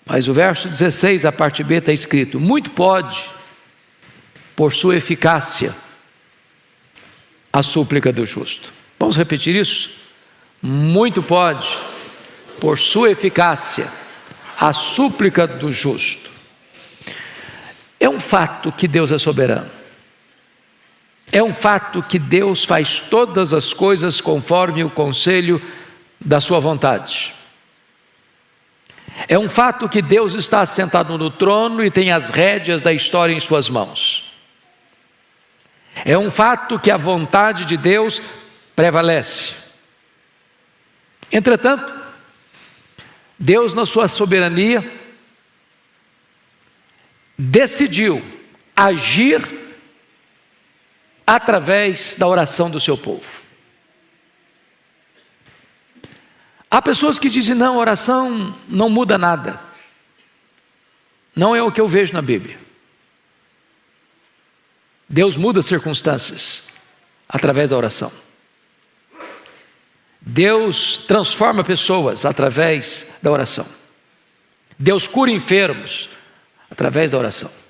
Mas o verso 16, a parte B, está escrito: muito pode, por sua eficácia, a súplica do justo. Vamos repetir isso? Muito pode, por sua eficácia, a súplica do justo. É um fato que Deus é soberano. É um fato que Deus faz todas as coisas conforme o conselho da sua vontade. É um fato que Deus está assentado no trono e tem as rédeas da história em suas mãos. É um fato que a vontade de Deus prevalece. Entretanto, Deus, na sua soberania, decidiu agir através da oração do seu povo. Há pessoas que dizem: não, oração não muda nada. Não é o que eu vejo na Bíblia. Deus muda circunstâncias através da oração. Deus transforma pessoas através da oração. Deus cura enfermos através da oração.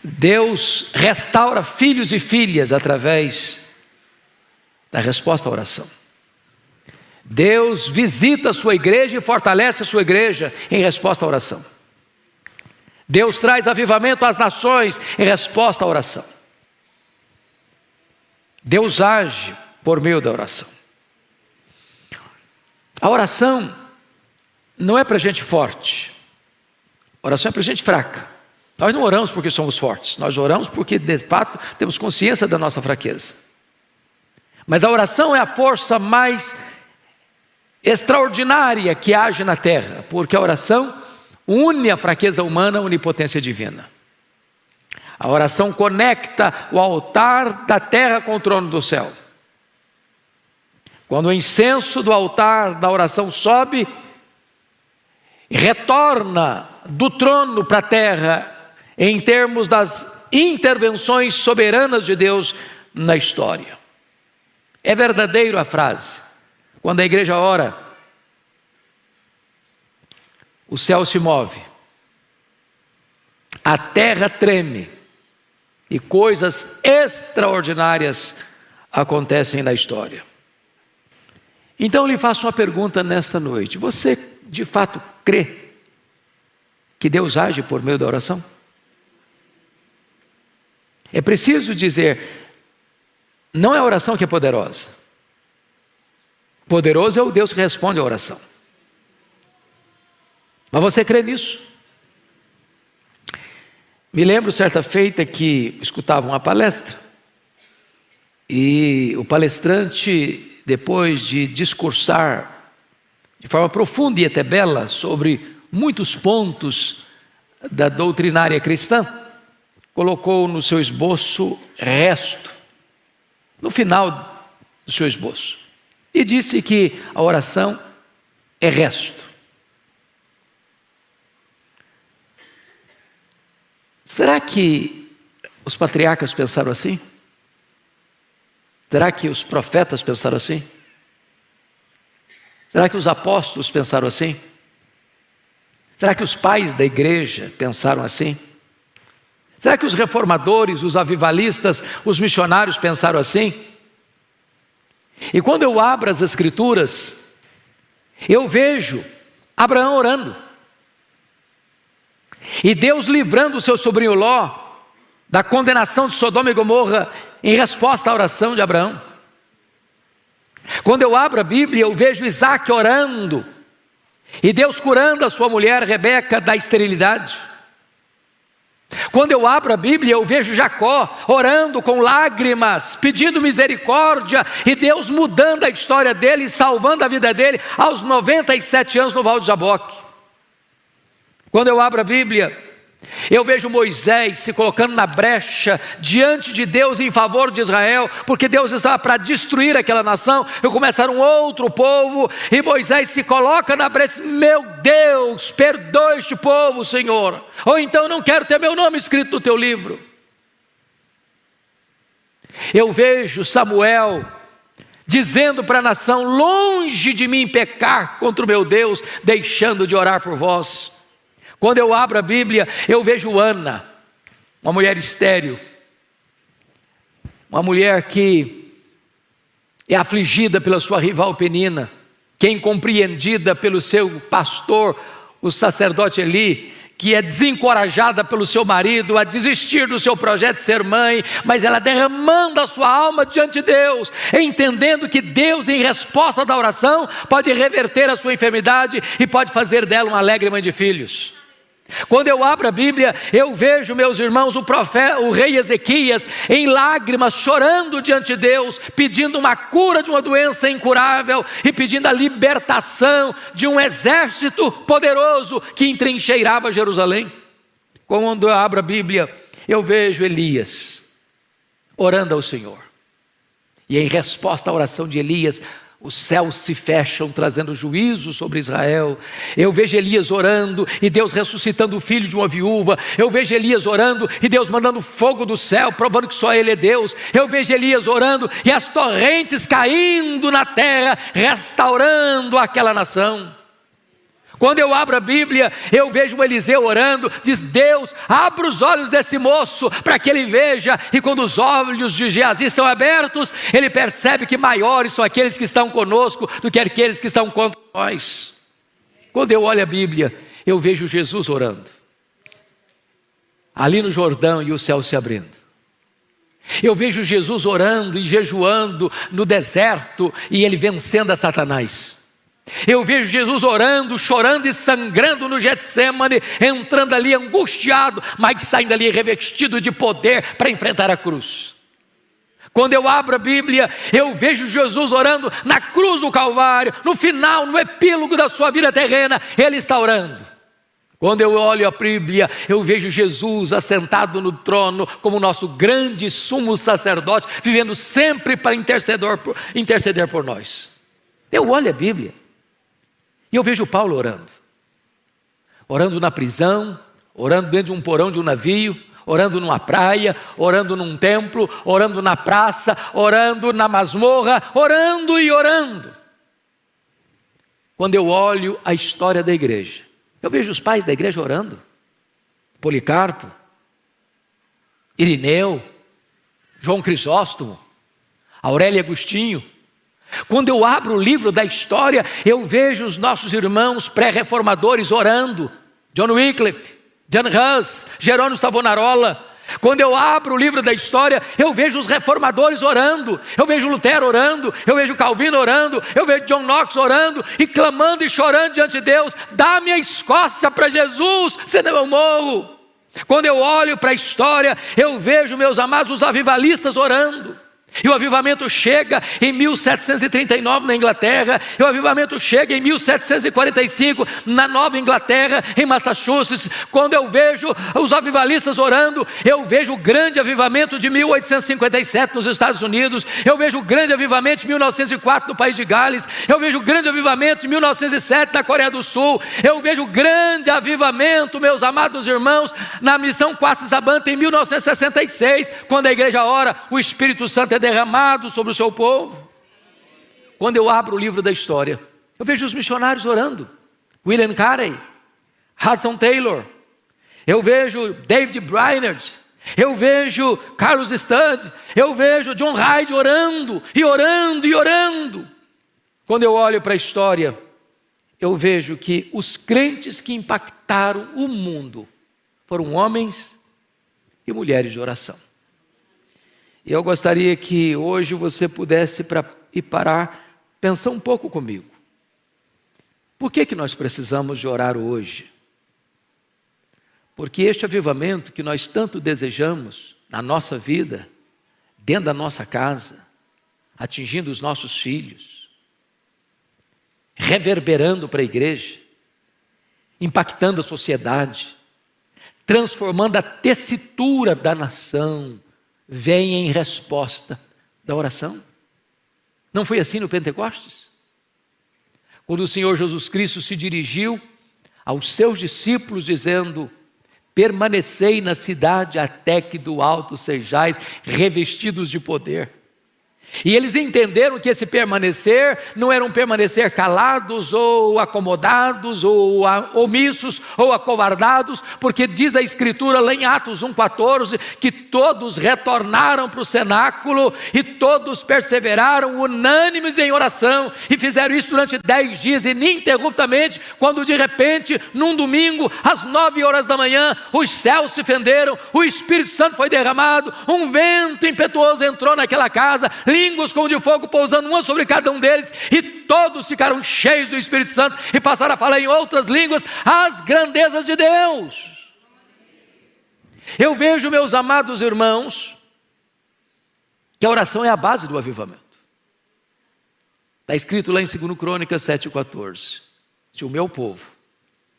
Deus restaura filhos e filhas através da resposta à oração. Deus visita a sua igreja e fortalece a sua igreja em resposta à oração. Deus traz avivamento às nações em resposta à oração. Deus age por meio da oração. A oração não é para gente forte. A oração é para gente fraca. Nós não oramos porque somos fortes. Nós oramos porque, de fato, temos consciência da nossa fraqueza. Mas a oração é a força mais extraordinária que age na terra, porque a oração une a fraqueza humana à onipotência divina. A oração conecta o altar da terra com o trono do céu. Quando o incenso do altar da oração sobe, retorna do trono para a terra em termos das intervenções soberanas de Deus na história. É verdadeiro a frase: quando a igreja ora, o céu se move, a terra treme e coisas extraordinárias acontecem na história. Então lhe faço uma pergunta nesta noite: você de fato crê que Deus age por meio da oração? É preciso dizer, não é a oração que é poderosa. Poderoso é o Deus que responde à oração. Mas você crê nisso? Me lembro certa feita que escutava uma palestra e o palestrante, depois de discursar de forma profunda e até bela sobre muitos pontos da doutrinária cristã, colocou no seu esboço resto, no final do seu esboço, e disse que a oração é resto. Será que os patriarcas pensaram assim? Será que os profetas pensaram assim? Será que os apóstolos pensaram assim? Será que os pais da igreja pensaram assim? Será que os reformadores, os avivalistas, os missionários pensaram assim? E quando eu abro as Escrituras, eu vejo Abraão orando, e Deus livrando o seu sobrinho Ló da condenação de Sodoma e Gomorra em resposta à oração de Abraão. Quando eu abro a Bíblia, eu vejo Isaac orando, e Deus curando a sua mulher Rebeca da esterilidade. Quando eu abro a Bíblia, eu vejo Jacó orando com lágrimas, pedindo misericórdia, e Deus mudando a história dele e salvando a vida dele aos 97 anos no Val de Jaboque. Quando eu abro a Bíblia, eu vejo Moisés se colocando na brecha diante de Deus em favor de Israel, porque Deus estava para destruir aquela nação e começar um outro povo, e Moisés se coloca na brecha: meu Deus, perdoa este povo, Senhor, ou então não quero ter meu nome escrito no teu livro. Eu vejo Samuel dizendo para a nação: longe de mim pecar contra o meu Deus, deixando de orar por vós. Quando eu abro a Bíblia, eu vejo Ana, uma mulher estéril, uma mulher que é afligida pela sua rival Penina, que é incompreendida pelo seu pastor, o sacerdote Eli, que é desencorajada pelo seu marido a desistir do seu projeto de ser mãe, mas ela derramando a sua alma diante de Deus, entendendo que Deus, em resposta da oração, pode reverter a sua enfermidade e pode fazer dela uma alegre mãe de filhos. Quando eu abro a Bíblia, eu vejo, meus irmãos, o rei Ezequias em lágrimas, chorando diante de Deus, pedindo uma cura de uma doença incurável e pedindo a libertação de um exército poderoso que entrincheirava Jerusalém. Quando eu abro a Bíblia, eu vejo Elias orando ao Senhor, e em resposta à oração de Elias, os céus se fecham, trazendo juízo sobre Israel. Eu vejo Elias orando e Deus ressuscitando o filho de uma viúva. Eu vejo Elias orando e Deus mandando fogo do céu, provando que só Ele é Deus. Eu vejo Elias orando e as torrentes caindo na terra, restaurando aquela nação. Quando eu abro a Bíblia, eu vejo Eliseu orando, diz: Deus, abra os olhos desse moço para que ele veja. E quando os olhos de Geazi são abertos, ele percebe que maiores são aqueles que estão conosco do que aqueles que estão contra nós. Quando eu olho a Bíblia, eu vejo Jesus orando ali no Jordão e o céu se abrindo. Eu vejo Jesus orando e jejuando no deserto e ele vencendo a Satanás. Eu vejo Jesus orando, chorando e sangrando no Getsêmani, entrando ali angustiado, mas saindo ali revestido de poder para enfrentar a cruz. Quando eu abro a Bíblia, eu vejo Jesus orando na cruz do Calvário, no final, no epílogo da sua vida terrena, Ele está orando. Quando eu olho a Bíblia, eu vejo Jesus assentado no trono como nosso grande sumo sacerdote, vivendo sempre para interceder por nós. Eu olho a Bíblia e eu vejo Paulo orando na prisão, orando dentro de um porão de um navio, orando numa praia, orando num templo, orando na praça, orando na masmorra, orando e orando. Quando eu olho a história da igreja, eu vejo os pais da igreja orando: Policarpo, Irineu, João Crisóstomo, Aurélio Agostinho. Quando eu abro o livro da história, eu vejo os nossos irmãos pré-reformadores orando: John Wycliffe, John Hus, Jerônimo Savonarola. Quando eu abro o livro da história, eu vejo os reformadores orando, eu vejo Lutero orando, eu vejo Calvino orando, eu vejo John Knox orando e clamando e chorando diante de Deus: dá-me a Escócia para Jesus, senão eu morro. Quando eu olho para a história, eu vejo, meus amados, os avivalistas orando. E o avivamento chega em 1739 na Inglaterra, e o avivamento chega em 1745 na Nova Inglaterra, em Massachusetts. Quando eu vejo os avivalistas orando, eu vejo o grande avivamento de 1857 nos Estados Unidos, eu vejo o grande avivamento de 1904 no país de Gales, eu vejo o grande avivamento de 1907 na Coreia do Sul, eu vejo o grande avivamento, meus amados irmãos, na missão Quatsabanta em 1966, quando a igreja ora, o Espírito Santo é derramado sobre o seu povo. Quando eu abro o livro da história, eu vejo os missionários orando: William Carey, Hudson Taylor, eu vejo David Brainerd, Eu vejo Carlos Studd, eu vejo John Hyde orando, e orando, e orando. Quando eu olho para a história, eu vejo que os crentes que impactaram o mundo foram homens e mulheres de oração. E eu gostaria que hoje você pudesse parar, pensar um pouco comigo. Por que nós precisamos de orar hoje? Porque este avivamento que nós tanto desejamos na nossa vida, dentro da nossa casa, atingindo os nossos filhos, reverberando para a igreja, impactando a sociedade, transformando a tessitura da nação, vem em resposta da oração. Não foi assim no Pentecostes? Quando o Senhor Jesus Cristo se dirigiu aos seus discípulos dizendo: permanecei na cidade até que do alto sejais revestidos de poder. E eles entenderam que esse permanecer não era um permanecer calados ou acomodados ou omissos ou acovardados, porque diz a Escritura lá em Atos 1,14 que todos retornaram para o cenáculo e todos perseveraram unânimes em oração e fizeram isso durante 10 dias ininterruptamente, quando de repente, num domingo, às 9 horas da manhã, os céus se fenderam, o Espírito Santo foi derramado, um vento impetuoso entrou naquela casa, línguas como de fogo pousando uma sobre cada um deles, e todos ficaram cheios do Espírito Santo e passaram a falar em outras línguas as grandezas de Deus. Eu vejo, meus amados irmãos, que a oração é a base do avivamento. Está escrito lá em 2 Crônicas 7,14: se o meu povo,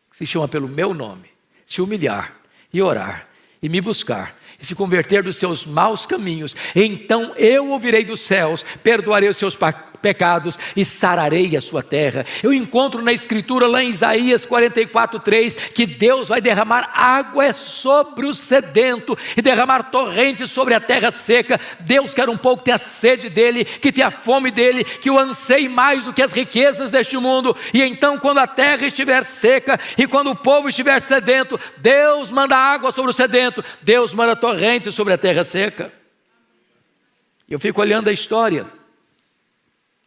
que se chama pelo meu nome, se humilhar e orar e me buscar e se converter dos seus maus caminhos, então eu ouvirei dos céus, perdoarei os seus pecados e sararei a sua terra. Eu encontro na Escritura lá em Isaías 44,3 que Deus vai derramar água sobre o sedento e derramar torrentes sobre a terra seca. Deus quer um povo que tenha sede dele, que tenha fome dele, que o anseie mais do que as riquezas deste mundo. E então, quando a terra estiver seca e quando o povo estiver sedento, Deus manda água sobre o sedento, Deus manda torrentes sobre a terra seca. Eu fico olhando a história,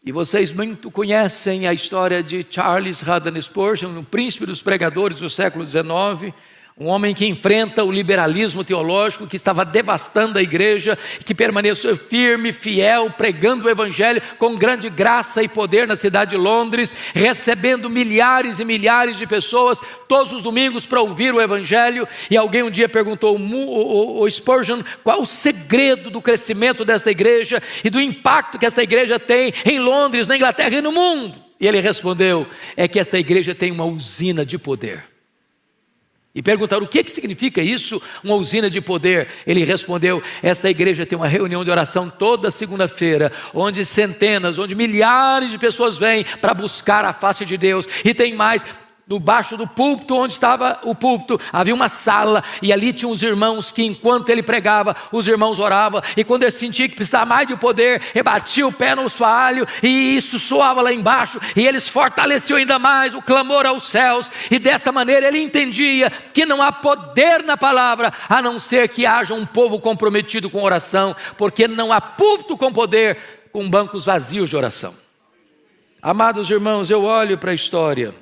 e vocês muito conhecem a história de Charles Haddon Spurgeon, um príncipe dos pregadores do século XIX, um homem que enfrenta o liberalismo teológico que estava devastando a igreja, que permaneceu firme, fiel, pregando o evangelho com grande graça e poder na cidade de Londres, recebendo milhares e milhares de pessoas todos os domingos para ouvir o evangelho. E alguém um dia perguntou ao Spurgeon qual o segredo do crescimento desta igreja e do impacto que esta igreja tem em Londres, na Inglaterra e no mundo. E ele respondeu: é que esta igreja tem uma usina de poder. E perguntaram: o que significa isso, uma usina de poder? Ele respondeu: esta igreja tem uma reunião de oração toda segunda-feira, onde centenas, onde milhares de pessoas vêm para buscar a face de Deus. E tem mais, debaixo do púlpito, onde estava o púlpito, havia uma sala, e ali tinham os irmãos que, enquanto ele pregava, os irmãos oravam, e quando ele sentia que precisava mais de poder, ele batia o pé no assoalho, e isso soava lá embaixo, e eles fortaleciam ainda mais o clamor aos céus. E desta maneira ele entendia que não há poder na palavra, a não ser que haja um povo comprometido com oração, porque não há púlpito com poder, com bancos vazios de oração. Amados irmãos, eu olho para a história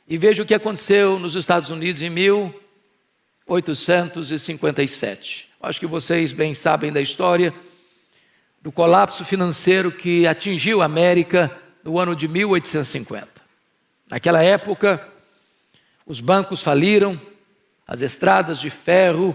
e vejo o que aconteceu nos Estados Unidos em 1857. Acho que vocês bem sabem da história do colapso financeiro que atingiu a América no ano de 1850. Naquela época, os bancos faliram, as estradas de ferro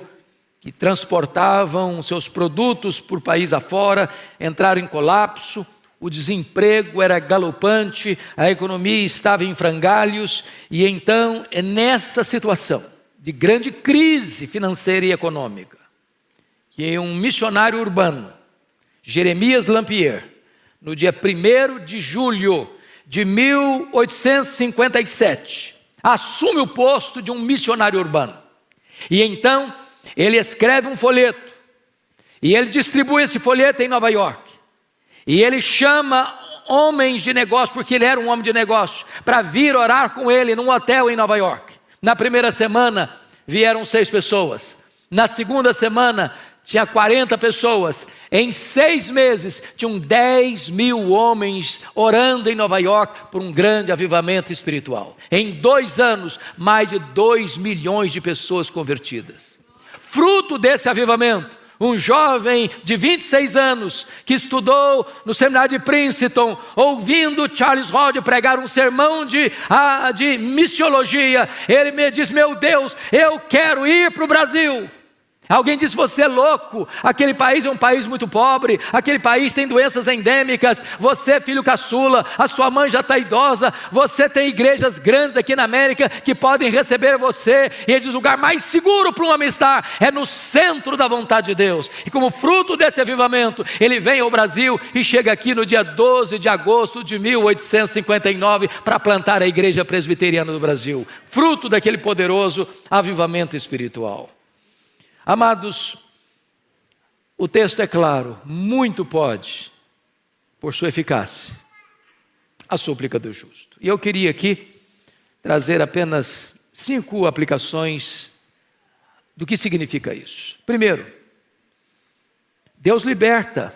que transportavam seus produtos por país afora entraram em colapso. O desemprego era galopante, a economia estava em frangalhos, e então é nessa situação de grande crise financeira e econômica que um missionário urbano, Jeremias Lampier, no dia 1º de julho de 1857, assume o posto de um missionário urbano. E então ele escreve um folheto, e ele distribui esse folheto em Nova York. E ele chama homens de negócio, porque ele era um homem de negócio, para vir orar com ele num hotel em Nova York. Na primeira semana vieram 6 pessoas. Na segunda semana, tinha 40 pessoas. Em 6 meses, tinham 10 mil homens orando em Nova York por um grande avivamento espiritual. Em 2 anos, mais de 2 milhões de pessoas convertidas. Fruto desse avivamento, um jovem de 26 anos, que estudou no seminário de Princeton, ouvindo Charles Hodge pregar um sermão de missiologia, ele me diz: meu Deus, eu quero ir para o Brasil. Alguém disse: você é louco, aquele país é um país muito pobre, aquele país tem doenças endêmicas, você é filho caçula, a sua mãe já está idosa, você tem igrejas grandes aqui na América que podem receber você. E ele diz: o lugar mais seguro para um homem estar é no centro da vontade de Deus. E como fruto desse avivamento, ele vem ao Brasil e chega aqui no dia 12 de agosto de 1859 para plantar a Igreja Presbiteriana do Brasil, fruto daquele poderoso avivamento espiritual. Amados, o texto é claro: muito pode, por sua eficácia, a súplica do justo. E eu queria aqui trazer apenas 5 aplicações do que significa isso. Primeiro, Deus liberta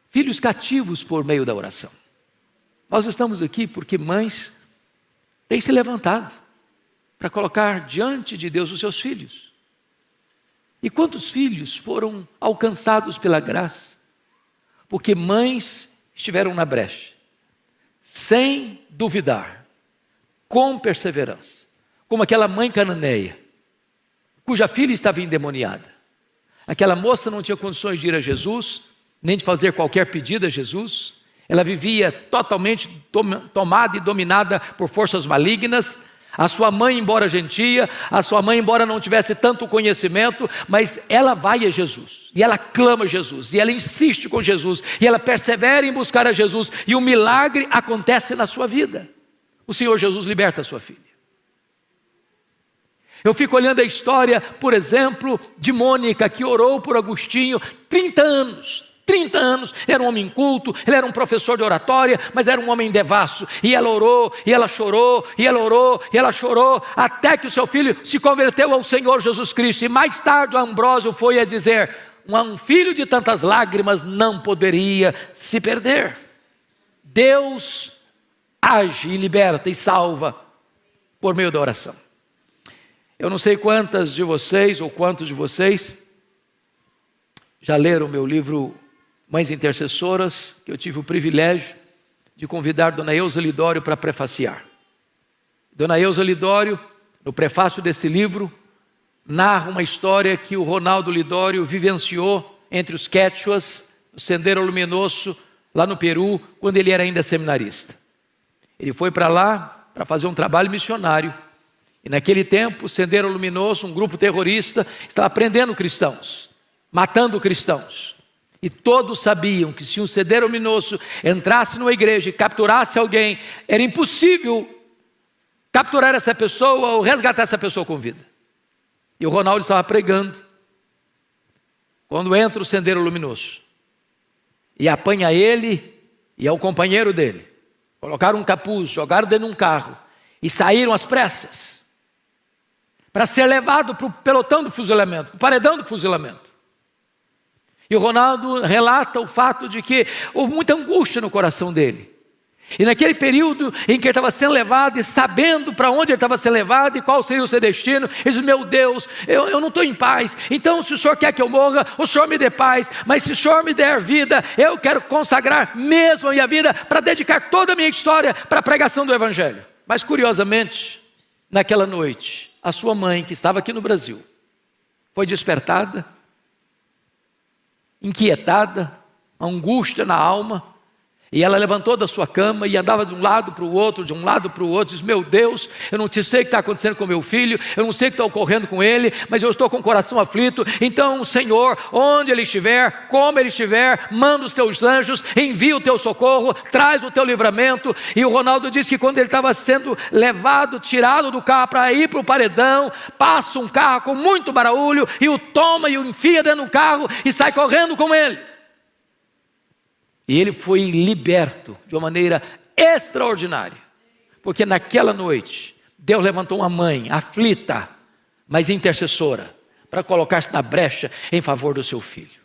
filhos cativos por meio da oração. Nós estamos aqui porque mães têm se levantado para colocar diante de Deus os seus filhos. E quantos filhos foram alcançados pela graça? Porque mães estiveram na brecha, sem duvidar, com perseverança, como aquela mãe cananeia, cuja filha estava endemoniada. Aquela moça não tinha condições de ir a Jesus, nem de fazer qualquer pedido a Jesus. Ela vivia totalmente tomada e dominada por forças malignas. A sua mãe, embora gentia, a sua mãe, embora não tivesse tanto conhecimento, mas ela vai a Jesus, e ela clama a Jesus, e ela insiste com Jesus, e ela persevera em buscar a Jesus, e o milagre acontece na sua vida. O Senhor Jesus liberta a sua filha. Eu fico olhando a história, por exemplo, de Mônica, que orou por Agostinho 30 anos. 30 anos, era um homem inculto, ele era um professor de oratória, mas era um homem devasso, e ela orou, e ela chorou, e ela orou, e ela chorou, até que o seu filho se converteu ao Senhor Jesus Cristo. E mais tarde o Ambrósio foi a dizer: um filho de tantas lágrimas não poderia se perder. Deus age e liberta e salva por meio da oração. Eu não sei quantas de vocês ou quantos de vocês já leram o meu livro Mães Intercessoras, que eu tive o privilégio de convidar Dona Eusa Lidório para prefaciar. Dona Eusa Lidório, no prefácio desse livro, narra uma história que o Ronaldo Lidório vivenciou entre os quechuas, no Sendero Luminoso, lá no Peru, quando ele era ainda seminarista. Ele foi para lá para fazer um trabalho missionário. E naquele tempo, o Sendero Luminoso, um grupo terrorista, estava prendendo cristãos, matando cristãos. E todos sabiam que se um Sendero Luminoso entrasse numa igreja e capturasse alguém, era impossível capturar essa pessoa ou resgatar essa pessoa com vida. E o Ronaldo estava pregando, quando entra o Sendero Luminoso, e apanha ele e ao companheiro dele. Colocaram um capuz, jogaram dentro de um carro e saíram às pressas para ser levado para o pelotão do fuzilamento, para o paredão do fuzilamento. E o Ronaldo relata o fato de que houve muita angústia no coração dele. E naquele período em que ele estava sendo levado e sabendo para onde ele estava sendo levado e qual seria o seu destino, ele disse: meu Deus, eu não estou em paz. Então, se o Senhor quer que eu morra, o Senhor me dê paz. Mas se o Senhor me der vida, eu quero consagrar mesmo a minha vida para dedicar toda a minha história para a pregação do Evangelho. Mas curiosamente, naquela noite, a sua mãe, que estava aqui no Brasil, foi despertada, inquietada, angústia na alma, e ela levantou da sua cama e andava de um lado para o outro, diz: meu Deus, eu não sei o que está acontecendo com meu filho, eu não sei o que está ocorrendo com ele, mas eu estou com o coração aflito. Então, Senhor, onde ele estiver, como ele estiver, manda os teus anjos, envia o teu socorro, traz o teu livramento. E o Ronaldo disse que quando ele estava sendo levado, tirado do carro para ir para o paredão, passa um carro com muito barulho e o toma e o enfia dentro do carro e sai correndo com ele. E ele foi liberto de uma maneira extraordinária, porque naquela noite Deus levantou uma mãe aflita, mas intercessora, para colocar-se na brecha em favor do seu filho.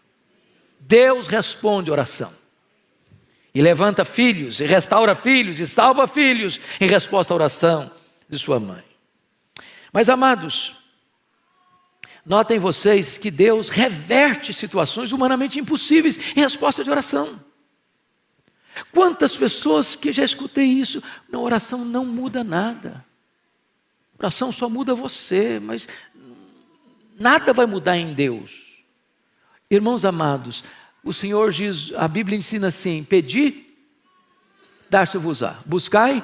Deus responde oração. E levanta filhos, e restaura filhos, e salva filhos, em resposta à oração de sua mãe. Mas, amados, notem vocês que Deus reverte situações humanamente impossíveis em resposta de oração. Quantas pessoas que já escutei isso, na oração não muda nada. A oração só muda você, mas nada vai mudar em Deus. Irmãos amados, o Senhor diz, a Bíblia ensina assim: pedi, dar-se-vos-á, buscai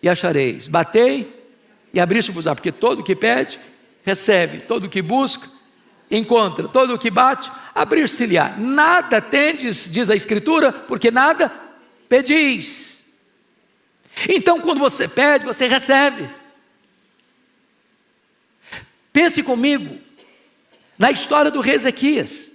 e achareis, batei e abrir-se-vos-á, porque todo o que pede, recebe, todo o que busca, encontra, todo o que bate, abrir-se-lhe-á. Nada tendes, diz a Escritura, porque nada pedis. Então, quando você pede, você recebe. Pense comigo na história do rei Ezequias.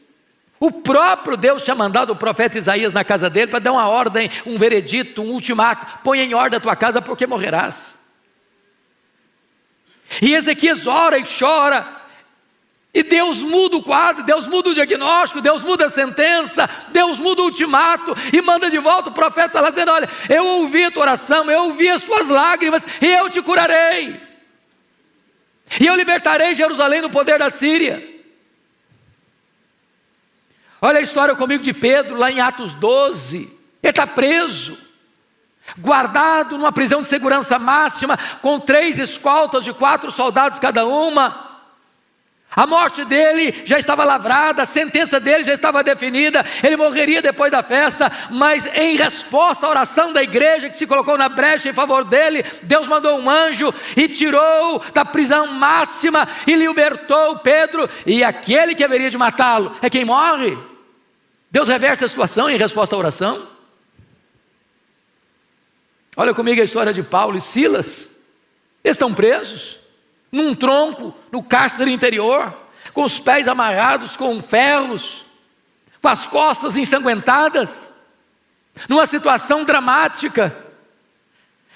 O próprio Deus tinha mandado o profeta Isaías na casa dele para dar uma ordem, um veredito, um ultimato: põe em ordem a tua casa porque morrerás. E Ezequias ora e chora, e Deus muda o quadro, Deus muda o diagnóstico, Deus muda a sentença, Deus muda o ultimato, e manda de volta o profeta lá dizendo: olha, eu ouvi a tua oração, eu ouvi as tuas lágrimas, e eu te curarei, e eu libertarei Jerusalém do poder da Síria. Olha a história comigo de Pedro, lá em Atos 12, ele está preso, guardado numa prisão de segurança máxima, com 3 escoltas de 4 soldados cada uma. A morte dele já estava lavrada, a sentença dele já estava definida, ele morreria depois da festa, mas em resposta à oração da igreja que se colocou na brecha em favor dele, Deus mandou um anjo e tirou da prisão máxima e libertou Pedro, e aquele que haveria de matá-lo é quem morre. Deus reverte a situação em resposta à oração. Olha comigo a história de Paulo e Silas. Eles estão presos num tronco, no cárcere interior, com os pés amarrados com ferros, com as costas ensanguentadas, numa situação dramática.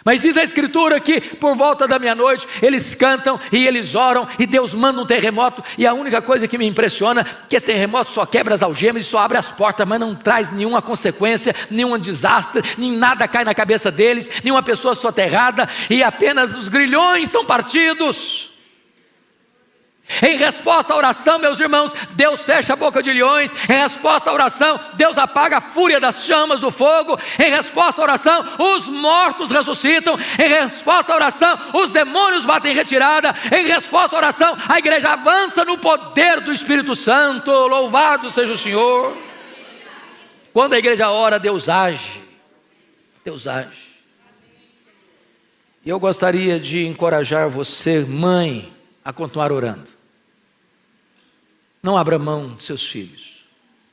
Mas diz a Escritura que por volta da meia-noite eles cantam e eles oram, e Deus manda um terremoto, e a única coisa que me impressiona é que esse terremoto só quebra as algemas e só abre as portas, mas não traz nenhuma consequência, nenhum desastre, nem nada cai na cabeça deles, nenhuma pessoa soterrada, e apenas os grilhões são partidos. Em resposta à oração, meus irmãos, Deus fecha a boca de leões. Em resposta à oração, Deus apaga a fúria das chamas do fogo. Em resposta à oração, os mortos ressuscitam. Em resposta à oração, os demônios batem em retirada. Em resposta à oração, a igreja avança no poder do Espírito Santo. Louvado seja o Senhor. Quando a igreja ora, Deus age. Deus age. E eu gostaria de encorajar você, mãe, a continuar orando. Não abra mão de seus filhos,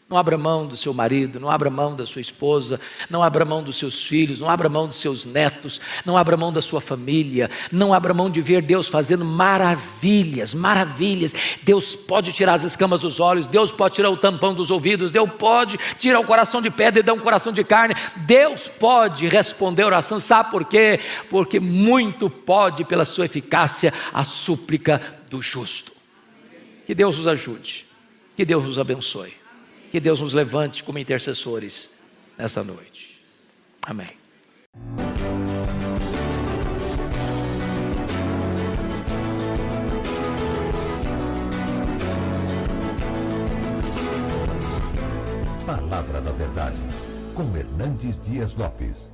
não abra mão do seu marido, não abra mão da sua esposa, não abra mão dos seus filhos, não abra mão dos seus netos, não abra mão da sua família, não abra mão de ver Deus fazendo maravilhas, maravilhas. Deus pode tirar as escamas dos olhos, Deus pode tirar o tampão dos ouvidos, Deus pode tirar o coração de pedra e dar um coração de carne, Deus pode responder a oração. Sabe por quê? Porque muito pode, pela sua eficácia, a súplica do justo. Que Deus nos ajude, que Deus nos abençoe, que Deus nos levante como intercessores nesta noite. Amém. Palavra da Verdade, com Hernandes Dias Lopes.